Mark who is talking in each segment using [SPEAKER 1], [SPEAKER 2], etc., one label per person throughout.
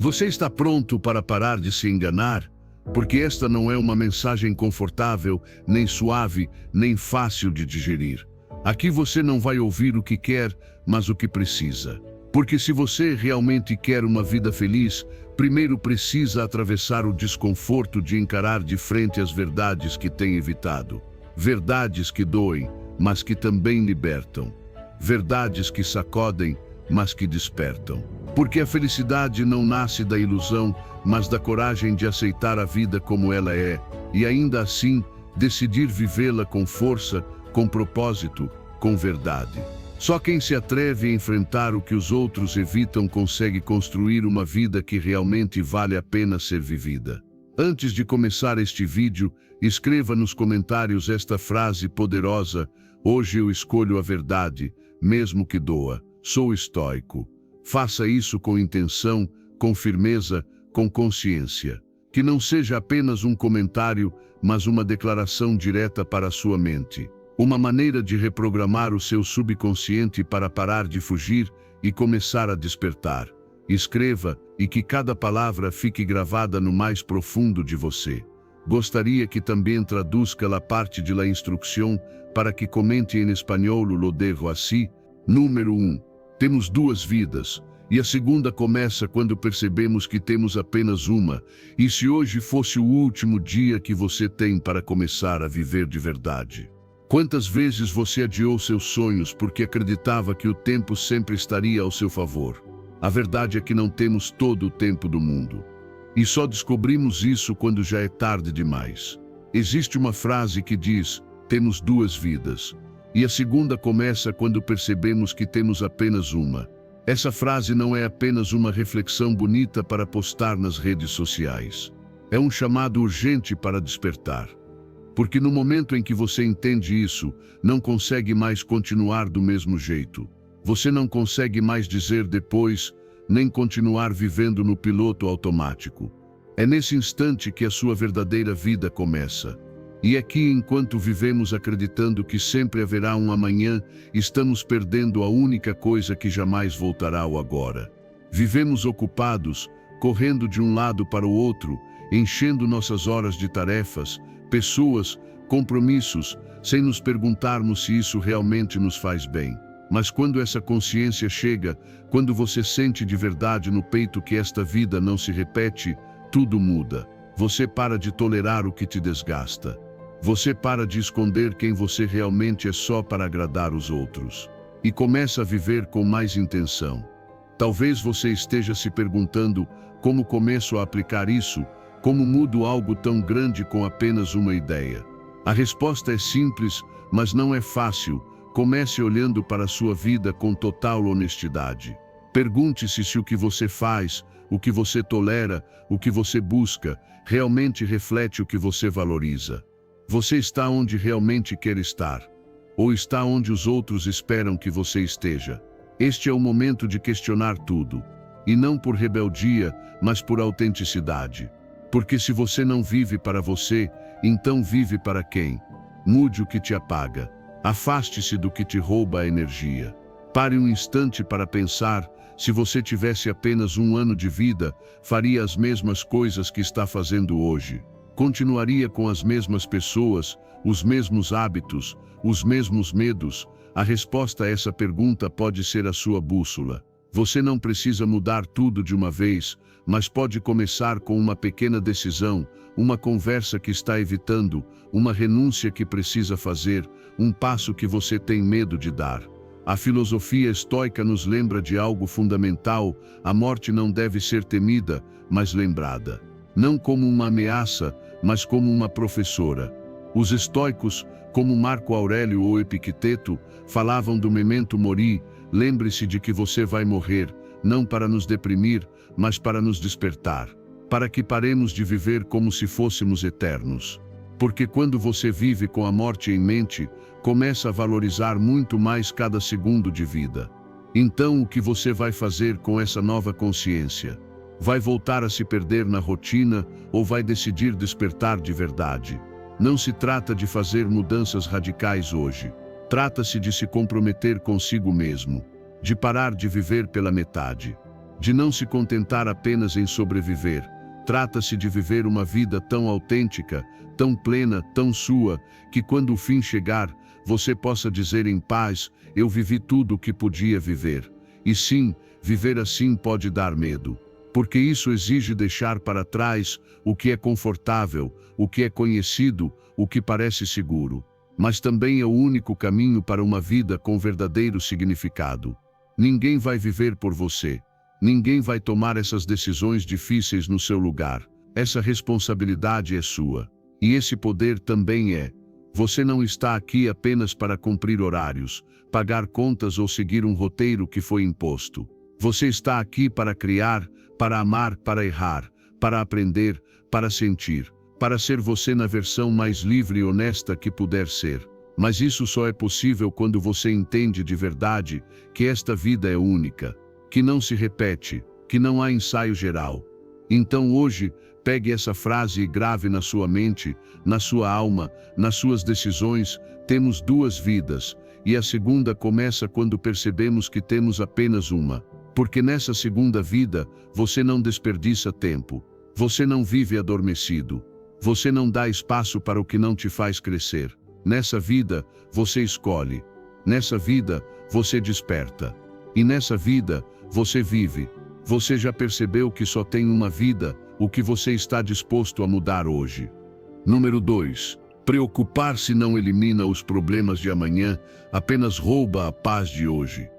[SPEAKER 1] Você está pronto para parar de se enganar? Porque esta não é uma mensagem confortável, nem suave, nem fácil de digerir. Aqui você não vai ouvir o que quer, mas o que precisa. Porque se você realmente quer uma vida feliz, primeiro precisa atravessar o desconforto de encarar de frente as verdades que tem evitado. Verdades que doem, mas que também libertam. Verdades que sacodem, mas que despertam. Porque a felicidade não nasce da ilusão, mas da coragem de aceitar a vida como ela é, e ainda assim, decidir vivê-la com força, com propósito, com verdade. Só quem se atreve a enfrentar o que os outros evitam consegue construir uma vida que realmente vale a pena ser vivida. Antes de começar este vídeo, escreva nos comentários esta frase poderosa: hoje eu escolho a verdade, mesmo que doa. Sou estoico. Faça isso com intenção, com firmeza, com consciência. Que não seja apenas um comentário, mas uma declaração direta para a sua mente. Uma maneira de reprogramar o seu subconsciente para parar de fugir e começar a despertar. Escreva e que cada palavra fique gravada no mais profundo de você. Gostaria que também traduzca la parte de la instrucción para que comente em espanhol lo dejo assim. Número 1. Temos duas vidas, e a segunda começa quando percebemos que temos apenas uma, e se hoje fosse o último dia que você tem para começar a viver de verdade? Quantas vezes você adiou seus sonhos porque acreditava que o tempo sempre estaria ao seu favor? A verdade é que não temos todo o tempo do mundo. E só descobrimos isso quando já é tarde demais. Existe uma frase que diz: temos duas vidas. E a segunda começa quando percebemos que temos apenas uma. Essa frase não é apenas uma reflexão bonita para postar nas redes sociais. É um chamado urgente para despertar. Porque no momento em que você entende isso, não consegue mais continuar do mesmo jeito. Você não consegue mais dizer depois, nem continuar vivendo no piloto automático. É nesse instante que a sua verdadeira vida começa. E aqui, enquanto vivemos acreditando que sempre haverá um amanhã, estamos perdendo a única coisa que jamais voltará ao agora. Vivemos ocupados, correndo de um lado para o outro, enchendo nossas horas de tarefas, pessoas, compromissos, sem nos perguntarmos se isso realmente nos faz bem. Mas quando essa consciência chega, quando você sente de verdade no peito que esta vida não se repete, tudo muda. Você para de tolerar o que te desgasta. Você para de esconder quem você realmente é só para agradar os outros. E começa a viver com mais intenção. Talvez você esteja se perguntando: como começo a aplicar isso? Como mudo algo tão grande com apenas uma ideia? A resposta é simples, mas não é fácil. Comece olhando para a sua vida com total honestidade. Pergunte-se se o que você faz, o que você tolera, o que você busca, realmente reflete o que você valoriza. Você está onde realmente quer estar? Ou está onde os outros esperam que você esteja? Este é o momento de questionar tudo. E não por rebeldia, mas por autenticidade. Porque se você não vive para você, então vive para quem? Mude o que te apaga. Afaste-se do que te rouba a energia. Pare um instante para pensar: se você tivesse apenas um ano de vida, faria as mesmas coisas que está fazendo hoje? Continuaria com as mesmas pessoas, os mesmos hábitos, os mesmos medos? A resposta a essa pergunta pode ser a sua bússola. Você não precisa mudar tudo de uma vez, mas pode começar com uma pequena decisão, uma conversa que está evitando, uma renúncia que precisa fazer, um passo que você tem medo de dar. A filosofia estoica nos lembra de algo fundamental: a morte não deve ser temida, mas lembrada. Não como uma ameaça, mas como uma professora. Os estoicos, como Marco Aurélio ou Epicteto, falavam do memento mori: lembre-se de que você vai morrer, não para nos deprimir, mas para nos despertar, para que paremos de viver como se fôssemos eternos. Porque quando você vive com a morte em mente, começa a valorizar muito mais cada segundo de vida. Então, o que você vai fazer com essa nova consciência? Vai voltar a se perder na rotina ou vai decidir despertar de verdade? Não se trata de fazer mudanças radicais hoje. Trata-se de se comprometer consigo mesmo, de parar de viver pela metade. de não se contentar apenas em sobreviver. Trata-se de viver uma vida tão autêntica, tão plena, tão sua, que quando o fim chegar, você possa dizer em paz: eu vivi tudo o que podia viver. E sim, viver assim pode dar medo, porque isso exige deixar para trás o que é confortável, o que é conhecido, o que parece seguro. Mas também é o único caminho para uma vida com verdadeiro significado. Ninguém vai viver por você. Ninguém vai tomar essas decisões difíceis no seu lugar. Essa responsabilidade é sua. E esse poder também é. Você não está aqui apenas para cumprir horários, pagar contas ou seguir um roteiro que foi imposto. Você está aqui para criar, para amar, para errar, para aprender, para sentir, para ser você na versão mais livre e honesta que puder ser. Mas isso só é possível quando você entende de verdade que esta vida é única, que não se repete, que não há ensaio geral. Então hoje, pegue essa frase e grave na sua mente, na sua alma, nas suas decisões: temos duas vidas, e a segunda começa quando percebemos que temos apenas uma. Porque nessa segunda vida, você não desperdiça tempo, você não vive adormecido, você não dá espaço para o que não te faz crescer. Nessa vida, você escolhe. Nessa vida, você desperta. E nessa vida, você vive. Você já percebeu que só tem uma vida, o que você está disposto a mudar hoje? Número 2. Preocupar-se não elimina os problemas de amanhã, apenas rouba a paz de hoje.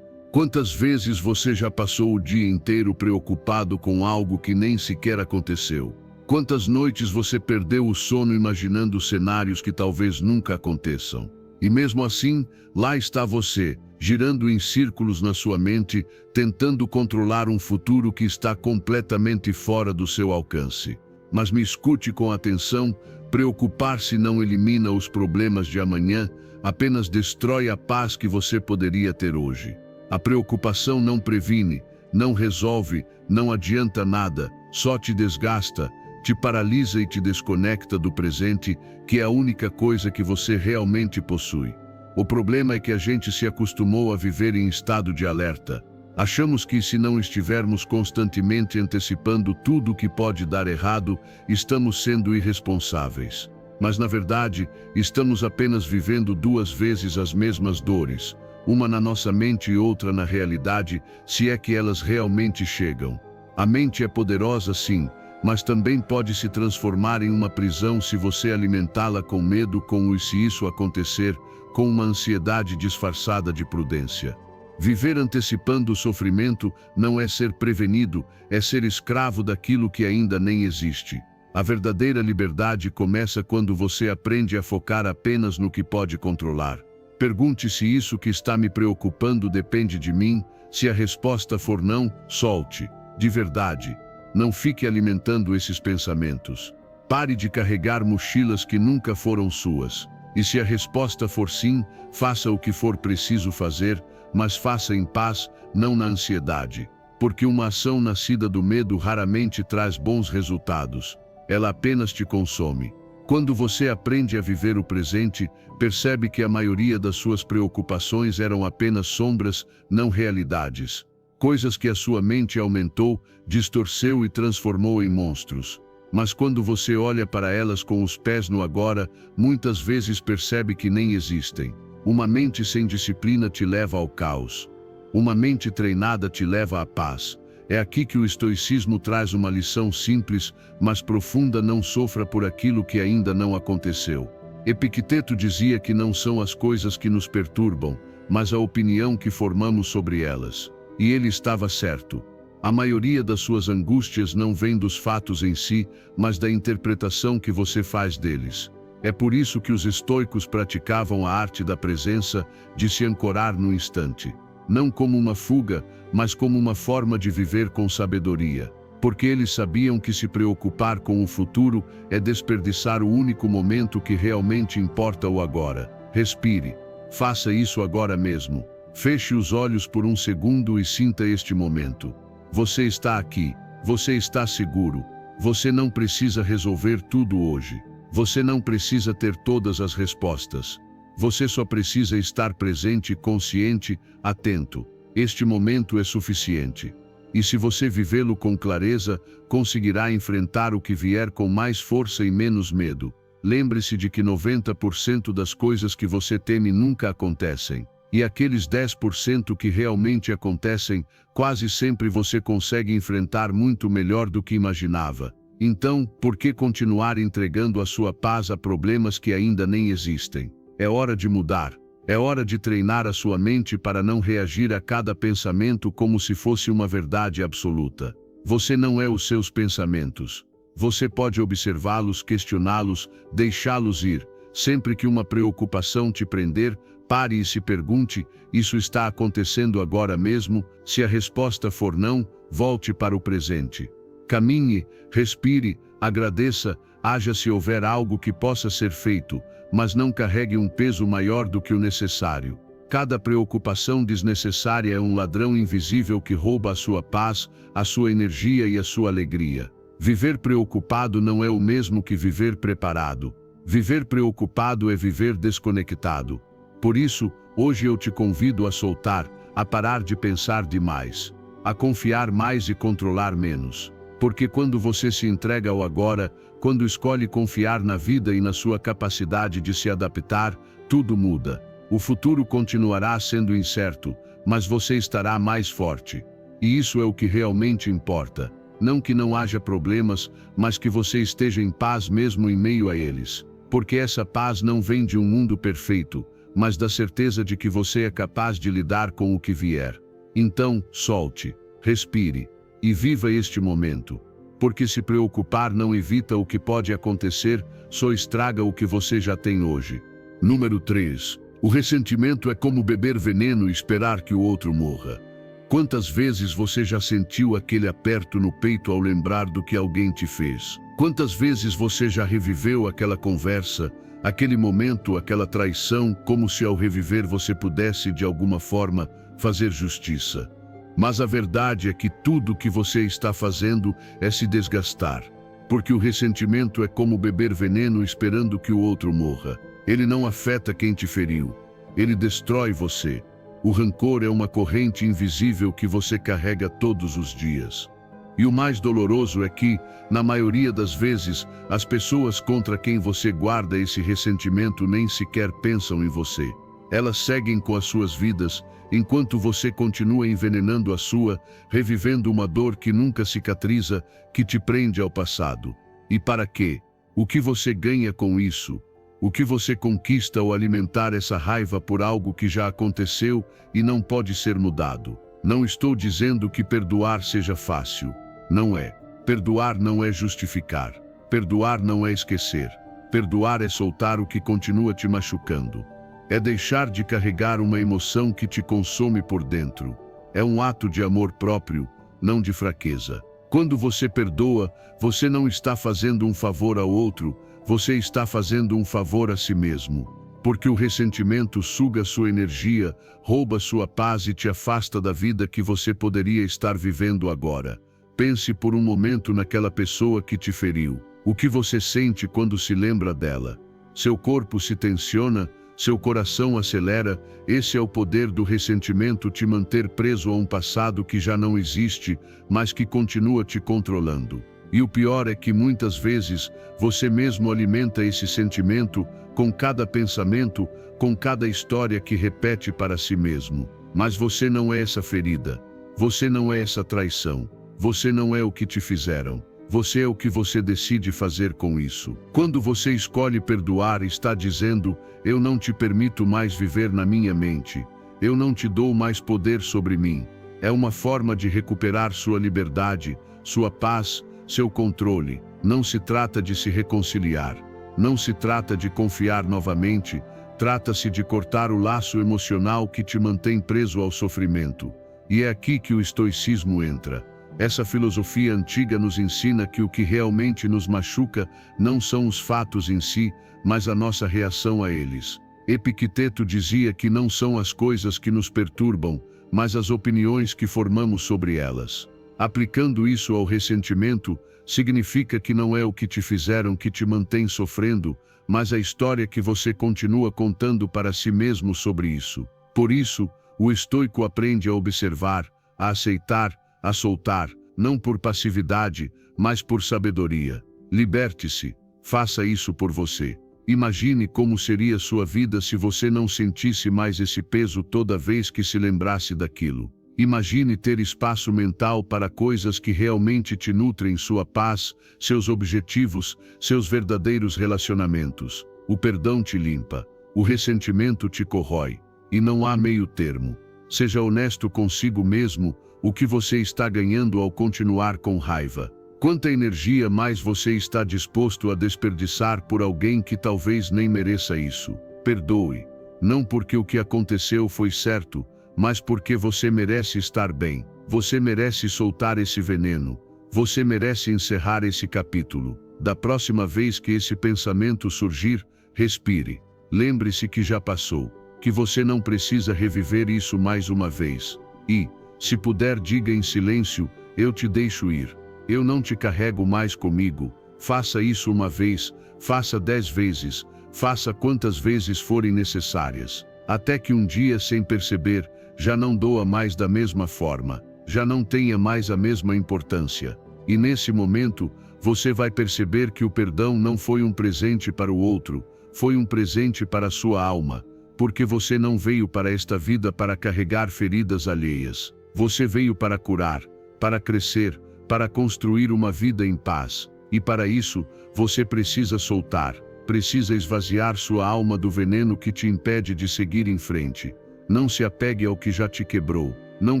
[SPEAKER 1] Quantas vezes você já passou o dia inteiro preocupado com algo que nem sequer aconteceu? Quantas noites você perdeu o sono imaginando cenários que talvez nunca aconteçam? E mesmo assim, lá está você, girando em círculos na sua mente, tentando controlar um futuro que está completamente fora do seu alcance. Mas me escute com atenção: preocupar-se não elimina os problemas de amanhã, apenas destrói a paz que você poderia ter hoje. A preocupação não previne, não resolve, não adianta nada, só te desgasta, te paralisa e te desconecta do presente, que é a única coisa que você realmente possui. O problema é que a gente se acostumou a viver em estado de alerta. Achamos que se não estivermos constantemente antecipando tudo o que pode dar errado, estamos sendo irresponsáveis. Mas na verdade, estamos apenas vivendo duas vezes as mesmas dores, uma na nossa mente e outra na realidade, se é que elas realmente chegam. A mente é poderosa, sim, mas também pode se transformar em uma prisão se você alimentá-la com medo, com o "e se isso acontecer", com uma ansiedade disfarçada de prudência. Viver antecipando o sofrimento não é ser prevenido, é ser escravo daquilo que ainda nem existe. A verdadeira liberdade começa quando você aprende a focar apenas no que pode controlar. Pergunte se isso que está me preocupando depende de mim. Se a resposta for não, solte. De verdade. Não fique alimentando esses pensamentos. Pare de carregar mochilas que nunca foram suas. E se a resposta for sim, faça o que for preciso fazer, mas faça em paz, não na ansiedade. Porque uma ação nascida do medo raramente traz bons resultados. Ela apenas te consome. Quando você aprende a viver o presente, percebe que a maioria das suas preocupações eram apenas sombras, não realidades. Coisas que a sua mente aumentou, distorceu e transformou em monstros. Mas quando você olha para elas com os pés no agora, muitas vezes percebe que nem existem. Uma mente sem disciplina te leva ao caos. Uma mente treinada te leva à paz. É aqui que o estoicismo traz uma lição simples, mas profunda: não sofra por aquilo que ainda não aconteceu. Epicteto dizia que não são as coisas que nos perturbam, mas a opinião que formamos sobre elas. E ele estava certo. A maioria das suas angústias não vem dos fatos em si, mas da interpretação que você faz deles. É por isso que os estoicos praticavam a arte da presença, de se ancorar no instante. Não como uma fuga, mas como uma forma de viver com sabedoria. Porque eles sabiam que se preocupar com o futuro é desperdiçar o único momento que realmente importa: o agora. Respire. Faça isso agora mesmo. Feche os olhos por um segundo e sinta este momento. Você está aqui. Você está seguro. Você não precisa resolver tudo hoje. Você não precisa ter todas as respostas. Você só precisa estar presente, consciente, atento. Este momento é suficiente. E se você vivê-lo com clareza, conseguirá enfrentar o que vier com mais força e menos medo. Lembre-se de que 90% das coisas que você teme nunca acontecem. E aqueles 10% que realmente acontecem, quase sempre você consegue enfrentar muito melhor do que imaginava. Então, por que continuar entregando a sua paz a problemas que ainda nem existem? É hora de mudar. É hora de treinar a sua mente para não reagir a cada pensamento como se fosse uma verdade absoluta. Você não é os seus pensamentos. Você pode observá-los, questioná-los, deixá-los ir. Sempre que uma preocupação te prender, pare e se pergunte: isso está acontecendo agora mesmo? Se a resposta for não, volte para o presente. Caminhe, respire, agradeça, haja se houver algo que possa ser feito, mas não carregue um peso maior do que o necessário. Cada preocupação desnecessária é um ladrão invisível que rouba a sua paz, a sua energia e a sua alegria. Viver preocupado não é o mesmo que viver preparado. Viver preocupado é viver desconectado. Por isso, hoje eu te convido a soltar, a parar de pensar demais, a confiar mais e controlar menos. Porque quando você se entrega ao agora, quando escolhe confiar na vida e na sua capacidade de se adaptar, tudo muda. O futuro continuará sendo incerto, mas você estará mais forte. E isso é o que realmente importa. Não que não haja problemas, mas que você esteja em paz mesmo em meio a eles. Porque essa paz não vem de um mundo perfeito, mas da certeza de que você é capaz de lidar com o que vier. Então, solte, respire e viva este momento. Porque se preocupar não evita o que pode acontecer, só estraga o que você já tem hoje. Número 3. O ressentimento é como beber veneno e esperar que o outro morra. Quantas vezes você já sentiu aquele aperto no peito ao lembrar do que alguém te fez? Quantas vezes você já reviveu aquela conversa, aquele momento, aquela traição, como se ao reviver você pudesse, de alguma forma, fazer justiça? Mas a verdade é que tudo o que você está fazendo é se desgastar. Porque o ressentimento é como beber veneno esperando que o outro morra. Ele não afeta quem te feriu. Ele destrói você. O rancor é uma corrente invisível que você carrega todos os dias. E o mais doloroso é que, na maioria das vezes, as pessoas contra quem você guarda esse ressentimento nem sequer pensam em você. Elas seguem com as suas vidas, enquanto você continua envenenando a sua, revivendo uma dor que nunca cicatriza, que te prende ao passado. E para quê? O que você ganha com isso? O que você conquista ao alimentar essa raiva por algo que já aconteceu e não pode ser mudado? Não estou dizendo que perdoar seja fácil. Não é. Perdoar não é justificar. Perdoar não é esquecer. Perdoar é soltar o que continua te machucando. É deixar de carregar uma emoção que te consome por dentro. É um ato de amor próprio, não de fraqueza. Quando você perdoa, você não está fazendo um favor ao outro, você está fazendo um favor a si mesmo. Porque o ressentimento suga sua energia, rouba sua paz e te afasta da vida que você poderia estar vivendo agora. Pense por um momento naquela pessoa que te feriu. O que você sente quando se lembra dela? Seu corpo se tensiona, seu coração acelera. Esse é o poder do ressentimento, te manter preso a um passado que já não existe, mas que continua te controlando. E o pior é que muitas vezes você mesmo alimenta esse sentimento com cada pensamento, com cada história que repete para si mesmo. Mas você não é essa ferida. Você não é essa traição. Você não é o que te fizeram. Você é o que você decide fazer com isso. Quando você escolhe perdoar, está dizendo: eu não te permito mais viver na minha mente. Eu não te dou mais poder sobre mim. É uma forma de recuperar sua liberdade, sua paz, seu controle. Não se trata de se reconciliar. Não se trata de confiar novamente. Trata-se de cortar o laço emocional que te mantém preso ao sofrimento. E é aqui que o estoicismo entra. Essa filosofia antiga nos ensina que o que realmente nos machuca não são os fatos em si, mas a nossa reação a eles. Epicteto dizia que não são as coisas que nos perturbam, mas as opiniões que formamos sobre elas. Aplicando isso ao ressentimento, significa que não é o que te fizeram que te mantém sofrendo, mas a história que você continua contando para si mesmo sobre isso. Por isso, o estoico aprende a observar, a aceitar, a soltar, não por passividade, mas por sabedoria. Liberte-se, faça isso por você. Imagine como seria sua vida se você não sentisse mais esse peso toda vez que se lembrasse daquilo. Imagine ter espaço mental para coisas que realmente te nutrem, sua paz, seus objetivos, seus verdadeiros relacionamentos. O perdão te limpa, o ressentimento te corrói, e não há meio termo. Seja honesto consigo mesmo, o que você está ganhando ao continuar com raiva. Quanta energia mais você está disposto a desperdiçar por alguém que talvez nem mereça isso? Perdoe, não porque o que aconteceu foi certo, mas porque você merece estar bem. Você merece soltar esse veneno. Você merece encerrar esse capítulo. Da próxima vez que esse pensamento surgir, respire. Lembre-se que já passou, que você não precisa reviver isso mais uma vez. E, se puder, diga em silêncio: eu te deixo ir. Eu não te carrego mais comigo. Faça isso uma vez, faça 10 vezes, faça quantas vezes forem necessárias. Até que um dia, sem perceber, já não doa mais da mesma forma, já não tenha mais a mesma importância. E nesse momento, você vai perceber que o perdão não foi um presente para o outro, foi um presente para a sua alma, porque você não veio para esta vida para carregar feridas alheias. Você veio para curar, para crescer, para construir uma vida em paz. E para isso, você precisa soltar, precisa esvaziar sua alma do veneno que te impede de seguir em frente. Não se apegue ao que já te quebrou, não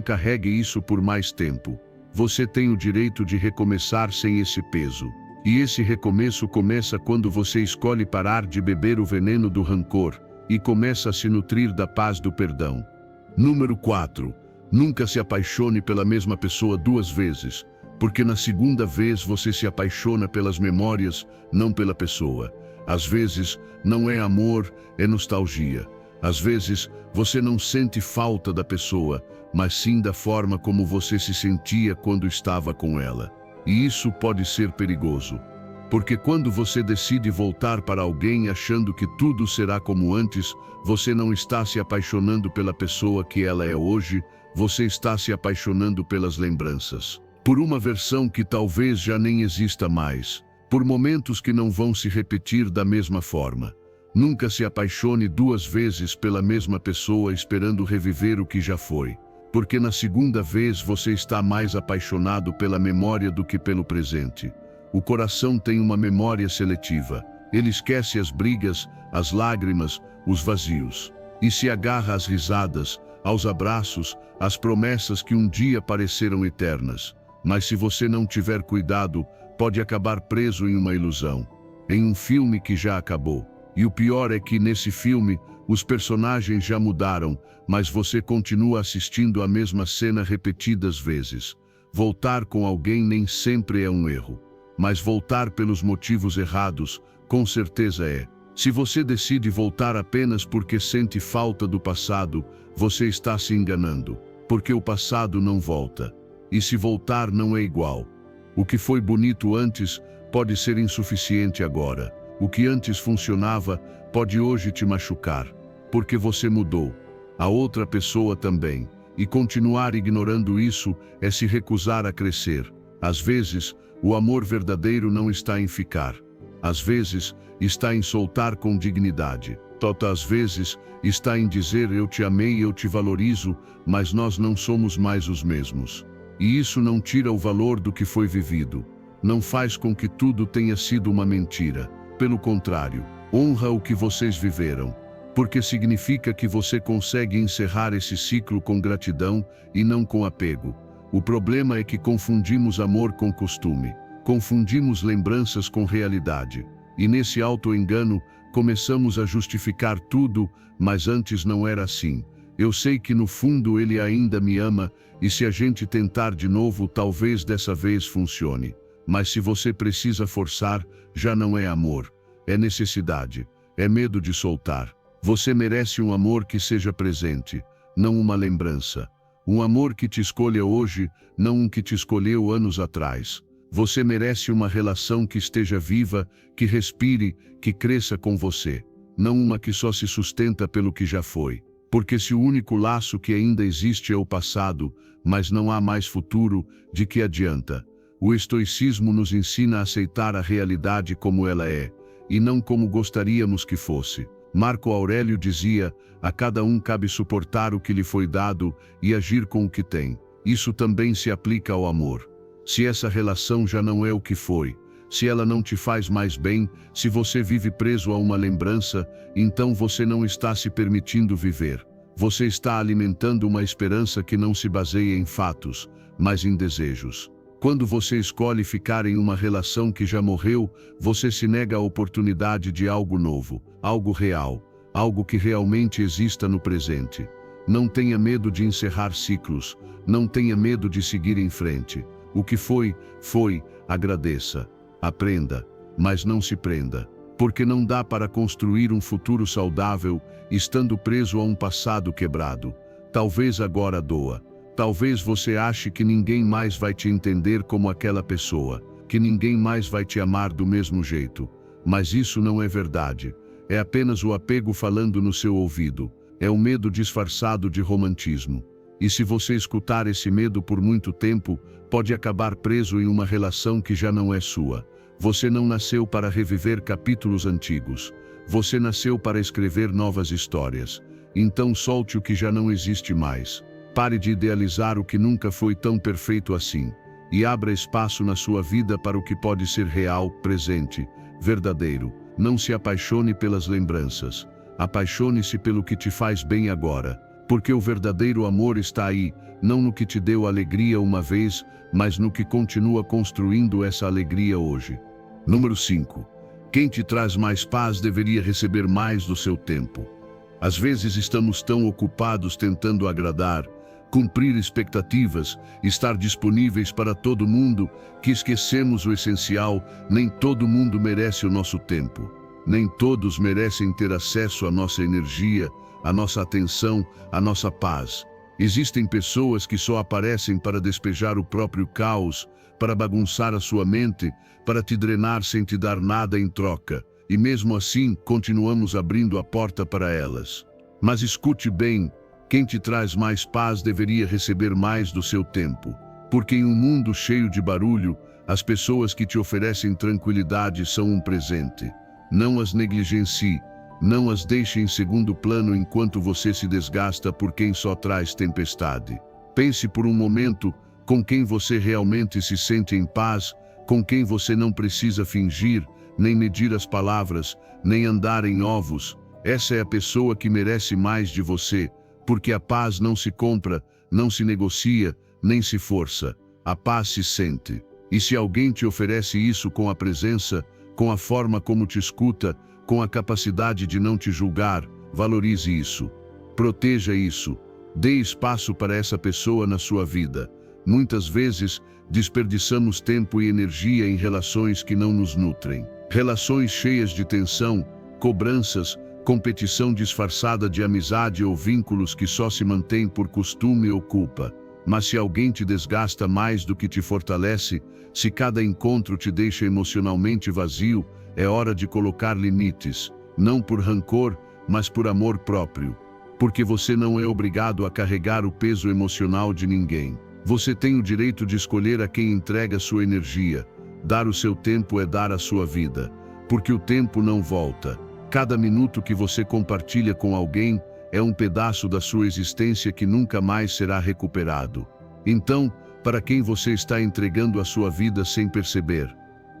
[SPEAKER 1] carregue isso por mais tempo. Você tem o direito de recomeçar sem esse peso. E esse recomeço começa quando você escolhe parar de beber o veneno do rancor e começa a se nutrir da paz do perdão. Número 4. Nunca se apaixone pela mesma pessoa 2 vezes, porque na segunda vez você se apaixona pelas memórias, não pela pessoa. Às vezes, não é amor, é nostalgia. Às vezes, você não sente falta da pessoa, mas sim da forma como você se sentia quando estava com ela. E isso pode ser perigoso, porque quando você decide voltar para alguém achando que tudo será como antes, você não está se apaixonando pela pessoa que ela é hoje, você está se apaixonando pelas lembranças. Por uma versão que talvez já nem exista mais, por momentos que não vão se repetir da mesma forma. Nunca se apaixone 2 vezes pela mesma pessoa esperando reviver o que já foi, porque na segunda vez você está mais apaixonado pela memória do que pelo presente. O coração tem uma memória seletiva. Ele esquece as brigas, as lágrimas, os vazios, e se agarra às risadas, aos abraços, às promessas que um dia pareceram eternas. Mas se você não tiver cuidado, pode acabar preso em uma ilusão, em um filme que já acabou. E o pior é que nesse filme, os personagens já mudaram, mas você continua assistindo a mesma cena repetidas vezes. Voltar com alguém nem sempre é um erro, mas voltar pelos motivos errados, com certeza é. Se você decide voltar apenas porque sente falta do passado, você está se enganando, porque o passado não volta. E se voltar não é igual. O que foi bonito antes pode ser insuficiente agora. O que antes funcionava pode hoje te machucar, porque você mudou. A outra pessoa também. E continuar ignorando isso é se recusar a crescer. Às vezes, o amor verdadeiro não está em ficar. Às vezes, está em soltar com dignidade. Às vezes, está em dizer: eu te amei, eu te valorizo, mas nós não somos mais os mesmos. E isso não tira o valor do que foi vivido. Não faz com que tudo tenha sido uma mentira. Pelo contrário, honra o que vocês viveram, porque significa que você consegue encerrar esse ciclo com gratidão e não com apego. O problema é que confundimos amor com costume, confundimos lembranças com realidade. E nesse auto-engano, começamos a justificar tudo, mas antes não era assim. Eu sei que no fundo ele ainda me ama, e se a gente tentar de novo, talvez dessa vez funcione. Mas se você precisa forçar, já não é amor, é necessidade, é medo de soltar. Você merece um amor que seja presente, não uma lembrança. Um amor que te escolha hoje, não um que te escolheu anos atrás. Você merece uma relação que esteja viva, que respire, que cresça com você. Não uma que só se sustenta pelo que já foi. Porque se o único laço que ainda existe é o passado, mas não há mais futuro, de que adianta? O estoicismo nos ensina a aceitar a realidade como ela é, e não como gostaríamos que fosse. Marco Aurélio dizia: a cada um cabe suportar o que lhe foi dado e agir com o que tem. Isso também se aplica ao amor. Se essa relação já não é o que foi, se ela não te faz mais bem, se você vive preso a uma lembrança, então você não está se permitindo viver. Você está alimentando uma esperança que não se baseia em fatos, mas em desejos. Quando você escolhe ficar em uma relação que já morreu, você se nega a oportunidade de algo novo, algo real, algo que realmente exista no presente. Não tenha medo de encerrar ciclos, não tenha medo de seguir em frente. O que foi, foi, agradeça. Aprenda, mas não se prenda, porque não dá para construir um futuro saudável estando preso a um passado quebrado. Talvez agora doa. Talvez você ache que ninguém mais vai te entender como aquela pessoa, que ninguém mais vai te amar do mesmo jeito. Mas isso não é verdade. É apenas o apego falando no seu ouvido. É o medo disfarçado de romantismo. E se você escutar esse medo por muito tempo, pode acabar preso em uma relação que já não é sua. Você não nasceu para reviver capítulos antigos. Você nasceu para escrever novas histórias. Então solte o que já não existe mais. Pare de idealizar o que nunca foi tão perfeito assim. E abra espaço na sua vida para o que pode ser real, presente, verdadeiro. Não se apaixone pelas lembranças. Apaixone-se pelo que te faz bem agora. Porque o verdadeiro amor está aí, não no que te deu alegria uma vez, mas no que continua construindo essa alegria hoje. Número 5. Quem te traz mais paz deveria receber mais do seu tempo. Às vezes estamos tão ocupados tentando agradar, cumprir expectativas, estar disponíveis para todo mundo, que esquecemos o essencial: nem todo mundo merece o nosso tempo. Nem todos merecem ter acesso à nossa energia, à nossa atenção, à nossa paz. Existem pessoas que só aparecem para despejar o próprio caos, para bagunçar a sua mente, para te drenar sem te dar nada em troca. E mesmo assim, continuamos abrindo a porta para elas. Mas escute bem, quem te traz mais paz deveria receber mais do seu tempo. Porque em um mundo cheio de barulho, as pessoas que te oferecem tranquilidade são um presente. Não as negligencie, não as deixe em segundo plano enquanto você se desgasta por quem só traz tempestade. Pense por um momento com quem você realmente se sente em paz, com quem você não precisa fingir, nem medir as palavras, nem andar em ovos. Essa é a pessoa que merece mais de você, porque a paz não se compra, não se negocia, nem se força. A paz se sente. E se alguém te oferece isso com a presença, com a forma como te escuta, com a capacidade de não te julgar, valorize isso. Proteja isso. Dê espaço para essa pessoa na sua vida. Muitas vezes, desperdiçamos tempo e energia em relações que não nos nutrem. Relações cheias de tensão, cobranças, competição disfarçada de amizade ou vínculos que só se mantêm por costume ou culpa. Mas se alguém te desgasta mais do que te fortalece, se cada encontro te deixa emocionalmente vazio, é hora de colocar limites, não por rancor, mas por amor próprio. Porque você não é obrigado a carregar o peso emocional de ninguém. Você tem o direito de escolher a quem entrega sua energia. Dar o seu tempo é dar a sua vida. Porque o tempo não volta. Cada minuto que você compartilha com alguém é um pedaço da sua existência que nunca mais será recuperado. Então, para quem você está entregando a sua vida sem perceber?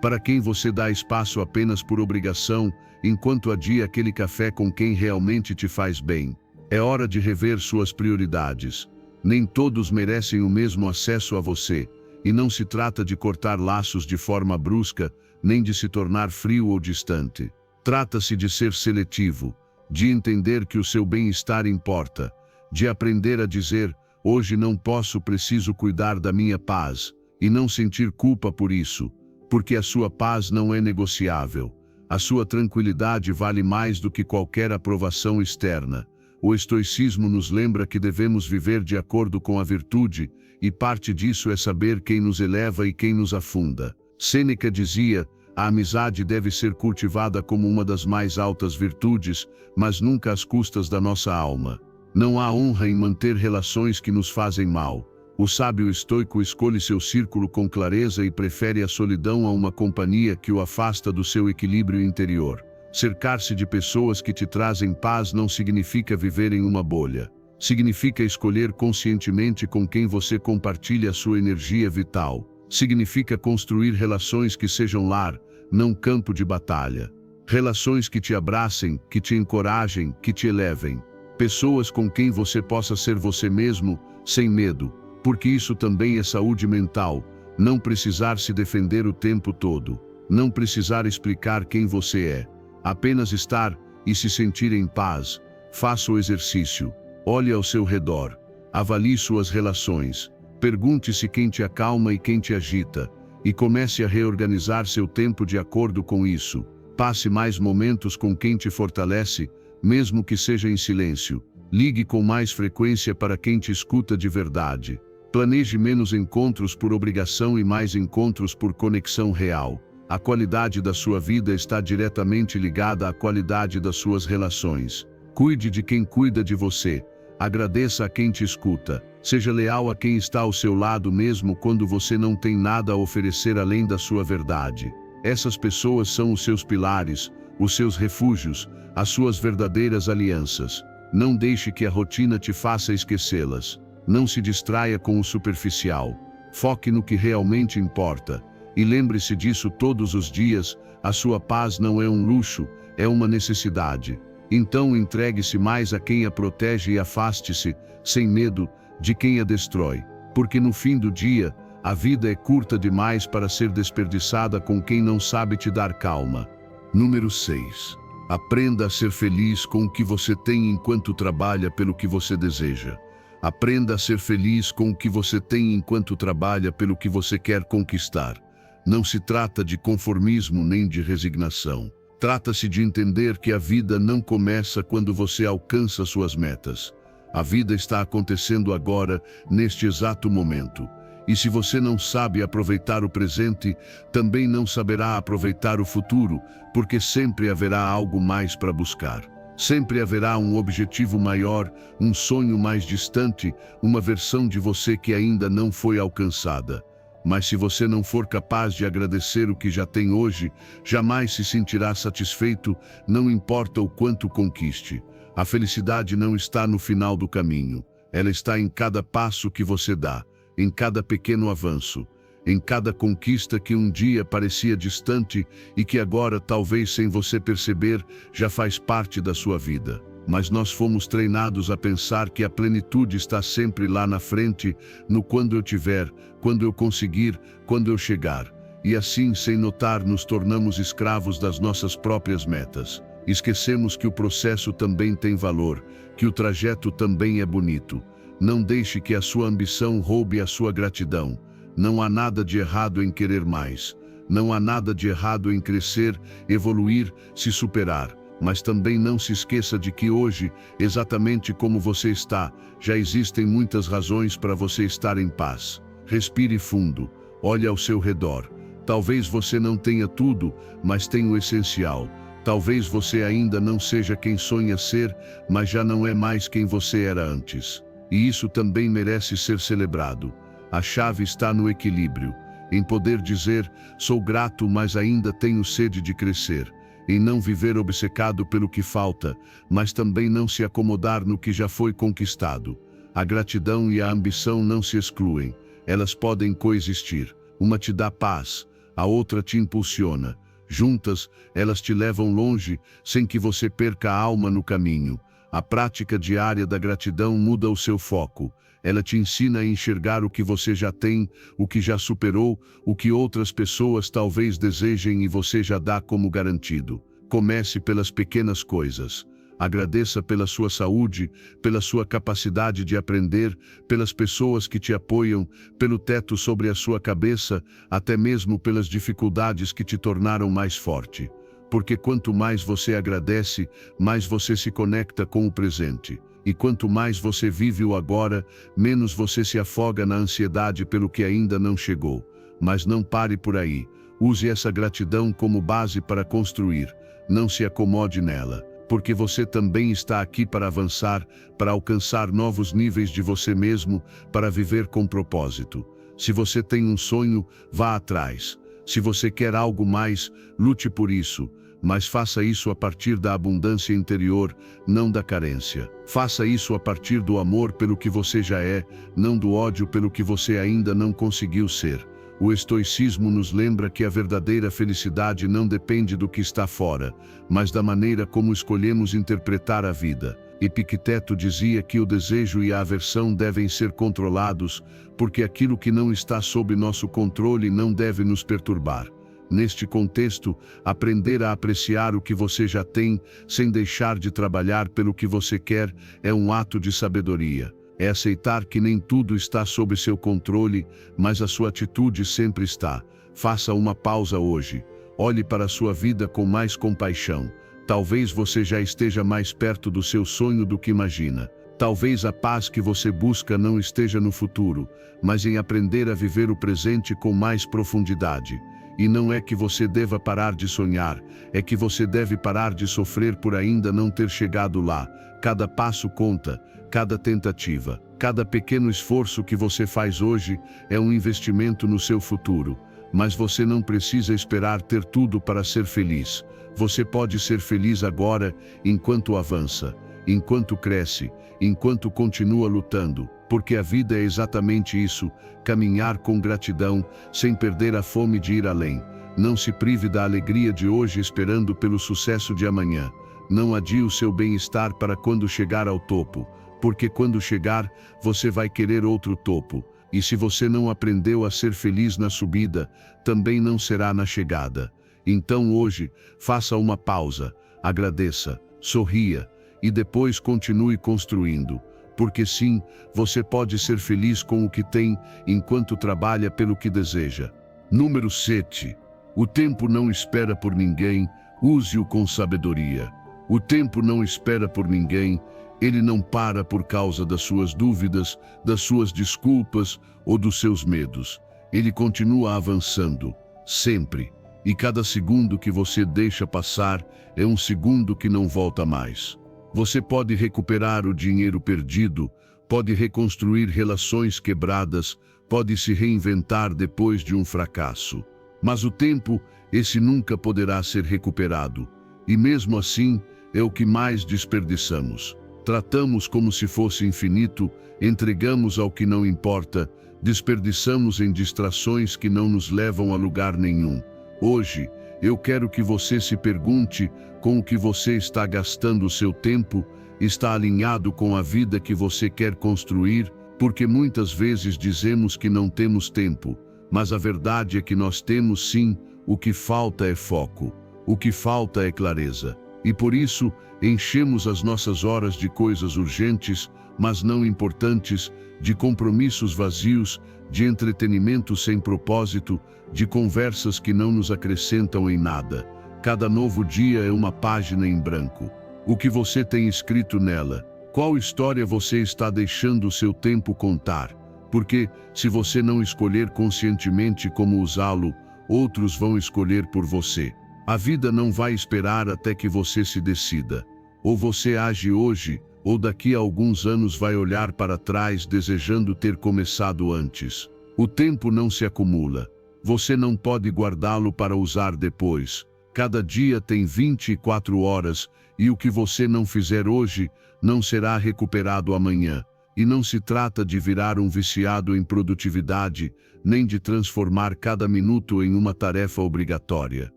[SPEAKER 1] Para quem você dá espaço apenas por obrigação, enquanto adia aquele café com quem realmente te faz bem? É hora de rever suas prioridades. Nem todos merecem o mesmo acesso a você, e não se trata de cortar laços de forma brusca, nem de se tornar frio ou distante. Trata-se de ser seletivo, de entender que o seu bem-estar importa, de aprender a dizer: hoje não posso, preciso cuidar da minha paz, e não sentir culpa por isso, porque a sua paz não é negociável. A sua tranquilidade vale mais do que qualquer aprovação externa. O estoicismo nos lembra que devemos viver de acordo com a virtude, e parte disso é saber quem nos eleva e quem nos afunda. Sêneca dizia: a amizade deve ser cultivada como uma das mais altas virtudes, mas nunca às custas da nossa alma. Não há honra em manter relações que nos fazem mal. O sábio estoico escolhe seu círculo com clareza e prefere a solidão a uma companhia que o afasta do seu equilíbrio interior. Cercar-se de pessoas que te trazem paz não significa viver em uma bolha. Significa escolher conscientemente com quem você compartilha a sua energia vital. Significa construir relações que sejam lar, não campo de batalha. Relações que te abracem, que te encorajem, que te elevem. Pessoas com quem você possa ser você mesmo, sem medo, porque isso também é saúde mental. Não precisar se defender o tempo todo. Não precisar explicar quem você é. Apenas estar e se sentir em paz. Faça o exercício. Olhe ao seu redor. Avalie suas relações. Pergunte-se quem te acalma e quem te agita. E comece a reorganizar seu tempo de acordo com isso. Passe mais momentos com quem te fortalece, mesmo que seja em silêncio. Ligue com mais frequência para quem te escuta de verdade. Planeje menos encontros por obrigação e mais encontros por conexão real. A qualidade da sua vida está diretamente ligada à qualidade das suas relações. Cuide de quem cuida de você. Agradeça a quem te escuta. Seja leal a quem está ao seu lado mesmo quando você não tem nada a oferecer além da sua verdade. Essas pessoas são os seus pilares, os seus refúgios, as suas verdadeiras alianças. Não deixe que a rotina te faça esquecê-las. Não se distraia com o superficial. Foque no que realmente importa. E lembre-se disso todos os dias, a sua paz não é um luxo, é uma necessidade. Então entregue-se mais a quem a protege e afaste-se, sem medo, de quem a destrói. Porque no fim do dia, a vida é curta demais para ser desperdiçada com quem não sabe te dar calma. Número 6. Aprenda a ser feliz com o que você tem enquanto trabalha pelo que você deseja. Aprenda a ser feliz com o que você tem enquanto trabalha pelo que você quer conquistar. Não se trata de conformismo nem de resignação. Trata-se de entender que a vida não começa quando você alcança suas metas. A vida está acontecendo agora, neste exato momento. E se você não sabe aproveitar o presente, também não saberá aproveitar o futuro, porque sempre haverá algo mais para buscar. Sempre haverá um objetivo maior, um sonho mais distante, uma versão de você que ainda não foi alcançada. Mas se você não for capaz de agradecer o que já tem hoje, jamais se sentirá satisfeito, não importa o quanto conquiste. A felicidade não está no final do caminho. Ela está em cada passo que você dá, em cada pequeno avanço, em cada conquista que um dia parecia distante e que agora, talvez sem você perceber, já faz parte da sua vida. Mas nós fomos treinados a pensar que a plenitude está sempre lá na frente, no quando eu tiver, quando eu conseguir, quando eu chegar. E assim, sem notar, nos tornamos escravos das nossas próprias metas. Esquecemos que o processo também tem valor, que o trajeto também é bonito. Não deixe que a sua ambição roube a sua gratidão. Não há nada de errado em querer mais. Não há nada de errado em crescer, evoluir, se superar. Mas também não se esqueça de que hoje, exatamente como você está, já existem muitas razões para você estar em paz. Respire fundo, olhe ao seu redor. Talvez você não tenha tudo, mas tem o essencial. Talvez você ainda não seja quem sonha ser, mas já não é mais quem você era antes. E isso também merece ser celebrado. A chave está no equilíbrio, em poder dizer, sou grato, mas ainda tenho sede de crescer. Em não viver obcecado pelo que falta, mas também não se acomodar no que já foi conquistado. A gratidão e a ambição não se excluem, elas podem coexistir. Uma te dá paz, a outra te impulsiona. Juntas, elas te levam longe, sem que você perca a alma no caminho. A prática diária da gratidão muda o seu foco. Ela te ensina a enxergar o que você já tem, o que já superou, o que outras pessoas talvez desejem e você já dá como garantido. Comece pelas pequenas coisas. Agradeça pela sua saúde, pela sua capacidade de aprender, pelas pessoas que te apoiam, pelo teto sobre a sua cabeça, até mesmo pelas dificuldades que te tornaram mais forte. Porque quanto mais você agradece, mais você se conecta com o presente. E quanto mais você vive o agora, menos você se afoga na ansiedade pelo que ainda não chegou. Mas não pare por aí. Use essa gratidão como base para construir. Não se acomode nela. porque você também está aqui para avançar, para alcançar novos níveis de você mesmo, para viver com propósito. Se você tem um sonho, vá atrás. Se você quer algo mais, lute por isso, mas faça isso a partir da abundância interior, não da carência. Faça isso a partir do amor pelo que você já é, não do ódio pelo que você ainda não conseguiu ser. O estoicismo nos lembra que a verdadeira felicidade não depende do que está fora, mas da maneira como escolhemos interpretar a vida. Epicteto dizia que o desejo e a aversão devem ser controlados, porque aquilo que não está sob nosso controle não deve nos perturbar. Neste contexto, aprender a apreciar o que você já tem, sem deixar de trabalhar pelo que você quer, é um ato de sabedoria. É aceitar que nem tudo está sob seu controle, mas a sua atitude sempre está. Faça uma pausa hoje. Olhe para a sua vida com mais compaixão. Talvez você já esteja mais perto do seu sonho do que imagina. Talvez a paz que você busca não esteja no futuro, mas em aprender a viver o presente com mais profundidade. E não é que você deva parar de sonhar, é que você deve parar de sofrer por ainda não ter chegado lá. Cada passo conta, cada tentativa, cada pequeno esforço que você faz hoje é um investimento no seu futuro. Mas você não precisa esperar ter tudo para ser feliz. Você pode ser feliz agora, enquanto avança, enquanto cresce, enquanto continua lutando, porque a vida é exatamente isso, caminhar com gratidão, sem perder a fome de ir além. Não se prive da alegria de hoje esperando pelo sucesso de amanhã. Não adie o seu bem-estar para quando chegar ao topo, porque quando chegar, você vai querer outro topo. E se você não aprendeu a ser feliz na subida, também não será na chegada. Então hoje, faça uma pausa, agradeça, sorria, e depois continue construindo. Porque sim, você pode ser feliz com o que tem, enquanto trabalha pelo que deseja. Número 7. O tempo não espera por ninguém, use-o com sabedoria. O tempo não espera por ninguém, ele não para por causa das suas dúvidas, das suas desculpas ou dos seus medos. Ele continua avançando, sempre. E cada segundo que você deixa passar é um segundo que não volta mais. Você pode recuperar o dinheiro perdido, pode reconstruir relações quebradas, pode se reinventar depois de um fracasso. Mas o tempo, esse nunca poderá ser recuperado. E mesmo assim, é o que mais desperdiçamos. Tratamos como se fosse infinito, entregamos ao que não importa, desperdiçamos em distrações que não nos levam a lugar nenhum. Hoje, eu quero que você se pergunte com o que você está gastando o seu tempo, está alinhado com a vida que você quer construir, porque muitas vezes dizemos que não temos tempo, mas a verdade é que nós temos sim, o que falta é foco, o que falta é clareza. E por isso, enchemos as nossas horas de coisas urgentes, mas não importantes, de compromissos vazios, de entretenimento sem propósito, de conversas que não nos acrescentam em nada. Cada novo dia é uma página em branco. O que você tem escrito nela? Qual história você está deixando o seu tempo contar? Porque, se você não escolher conscientemente como usá-lo, outros vão escolher por você. A vida não vai esperar até que você se decida. Ou você age hoje, ou daqui a alguns anos vai olhar para trás desejando ter começado antes. O tempo não se acumula. Você não pode guardá-lo para usar depois. Cada dia tem 24 horas, e o que você não fizer hoje, não será recuperado amanhã. E não se trata de virar um viciado em produtividade, nem de transformar cada minuto em uma tarefa obrigatória.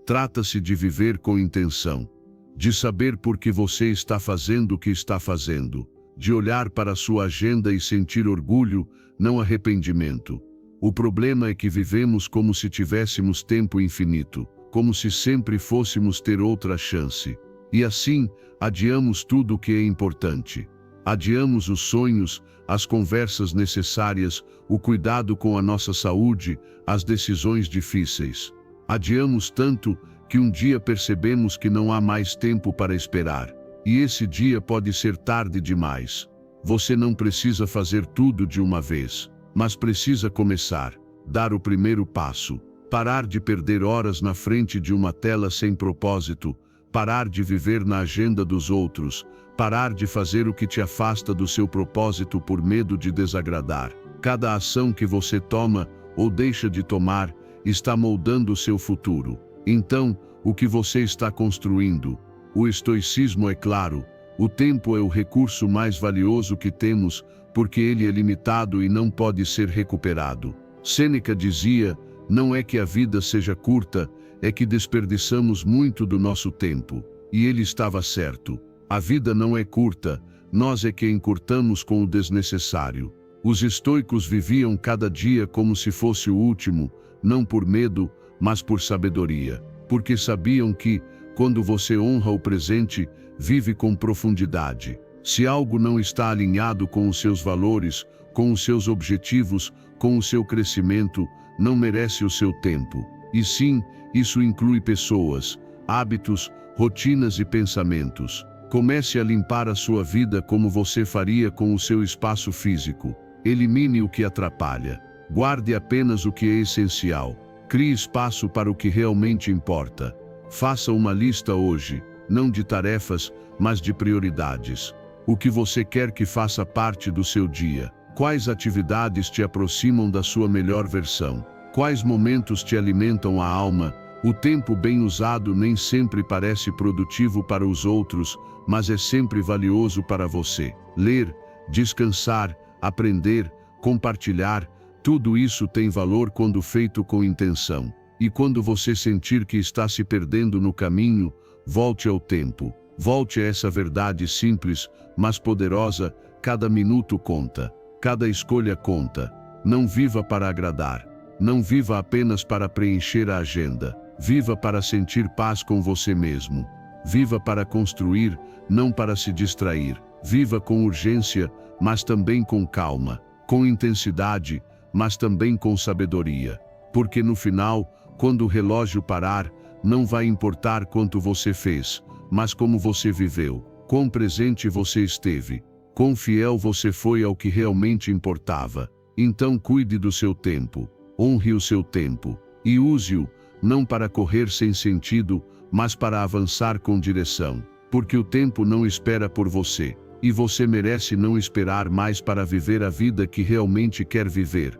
[SPEAKER 1] Trata-se de viver com intenção, de saber por que você está fazendo o que está fazendo, de olhar para a sua agenda e sentir orgulho, não arrependimento. O problema é que vivemos como se tivéssemos tempo infinito, como se sempre fôssemos ter outra chance. E assim, adiamos tudo o que é importante. Adiamos os sonhos, as conversas necessárias, o cuidado com a nossa saúde, as decisões difíceis. Adiamos tanto que um dia percebemos que não há mais tempo para esperar. E esse dia pode ser tarde demais. Você não precisa fazer tudo de uma vez, mas precisa começar, dar o primeiro passo, parar de perder horas na frente de uma tela sem propósito, parar de viver na agenda dos outros, parar de fazer o que te afasta do seu propósito por medo de desagradar. Cada ação que você toma ou deixa de tomar está moldando o seu futuro. Então, o que você está construindo? O estoicismo é claro: o tempo é o recurso mais valioso que temos, porque ele é limitado e não pode ser recuperado. Sêneca dizia: não é que a vida seja curta, é que desperdiçamos muito do nosso tempo. E ele estava certo. A vida não é curta, nós é que encurtamos com o desnecessário. Os estoicos viviam cada dia como se fosse o último, não por medo, mas por sabedoria. Porque sabiam que, quando você honra o presente, vive com profundidade. Se algo não está alinhado com os seus valores, com os seus objetivos, com o seu crescimento, não merece o seu tempo. E sim, isso inclui pessoas, hábitos, rotinas e pensamentos. Comece a limpar a sua vida como você faria com o seu espaço físico. Elimine o que atrapalha. Guarde apenas o que é essencial. Crie espaço para o que realmente importa. Faça uma lista hoje, não de tarefas, mas de prioridades. O que você quer que faça parte do seu dia? Quais atividades te aproximam da sua melhor versão? Quais momentos te alimentam a alma? O tempo bem usado nem sempre parece produtivo para os outros, mas é sempre valioso para você. Ler, descansar, aprender, compartilhar, tudo isso tem valor quando feito com intenção. E quando você sentir que está se perdendo no caminho, volte ao tempo. Volte a essa verdade simples, mas poderosa: cada minuto conta, cada escolha conta. Não viva para agradar. Não viva apenas para preencher a agenda. Viva para sentir paz com você mesmo. Viva para construir, não para se distrair. Viva com urgência, mas também com calma. Com intensidade, mas também com sabedoria. Porque no final, quando o relógio parar, não vai importar quanto você fez, mas como você viveu, quão presente você esteve, quão fiel você foi ao que realmente importava. Então cuide do seu tempo, honre o seu tempo, e use-o, não para correr sem sentido, mas para avançar com direção. Porque o tempo não espera por você, e você merece não esperar mais para viver a vida que realmente quer viver.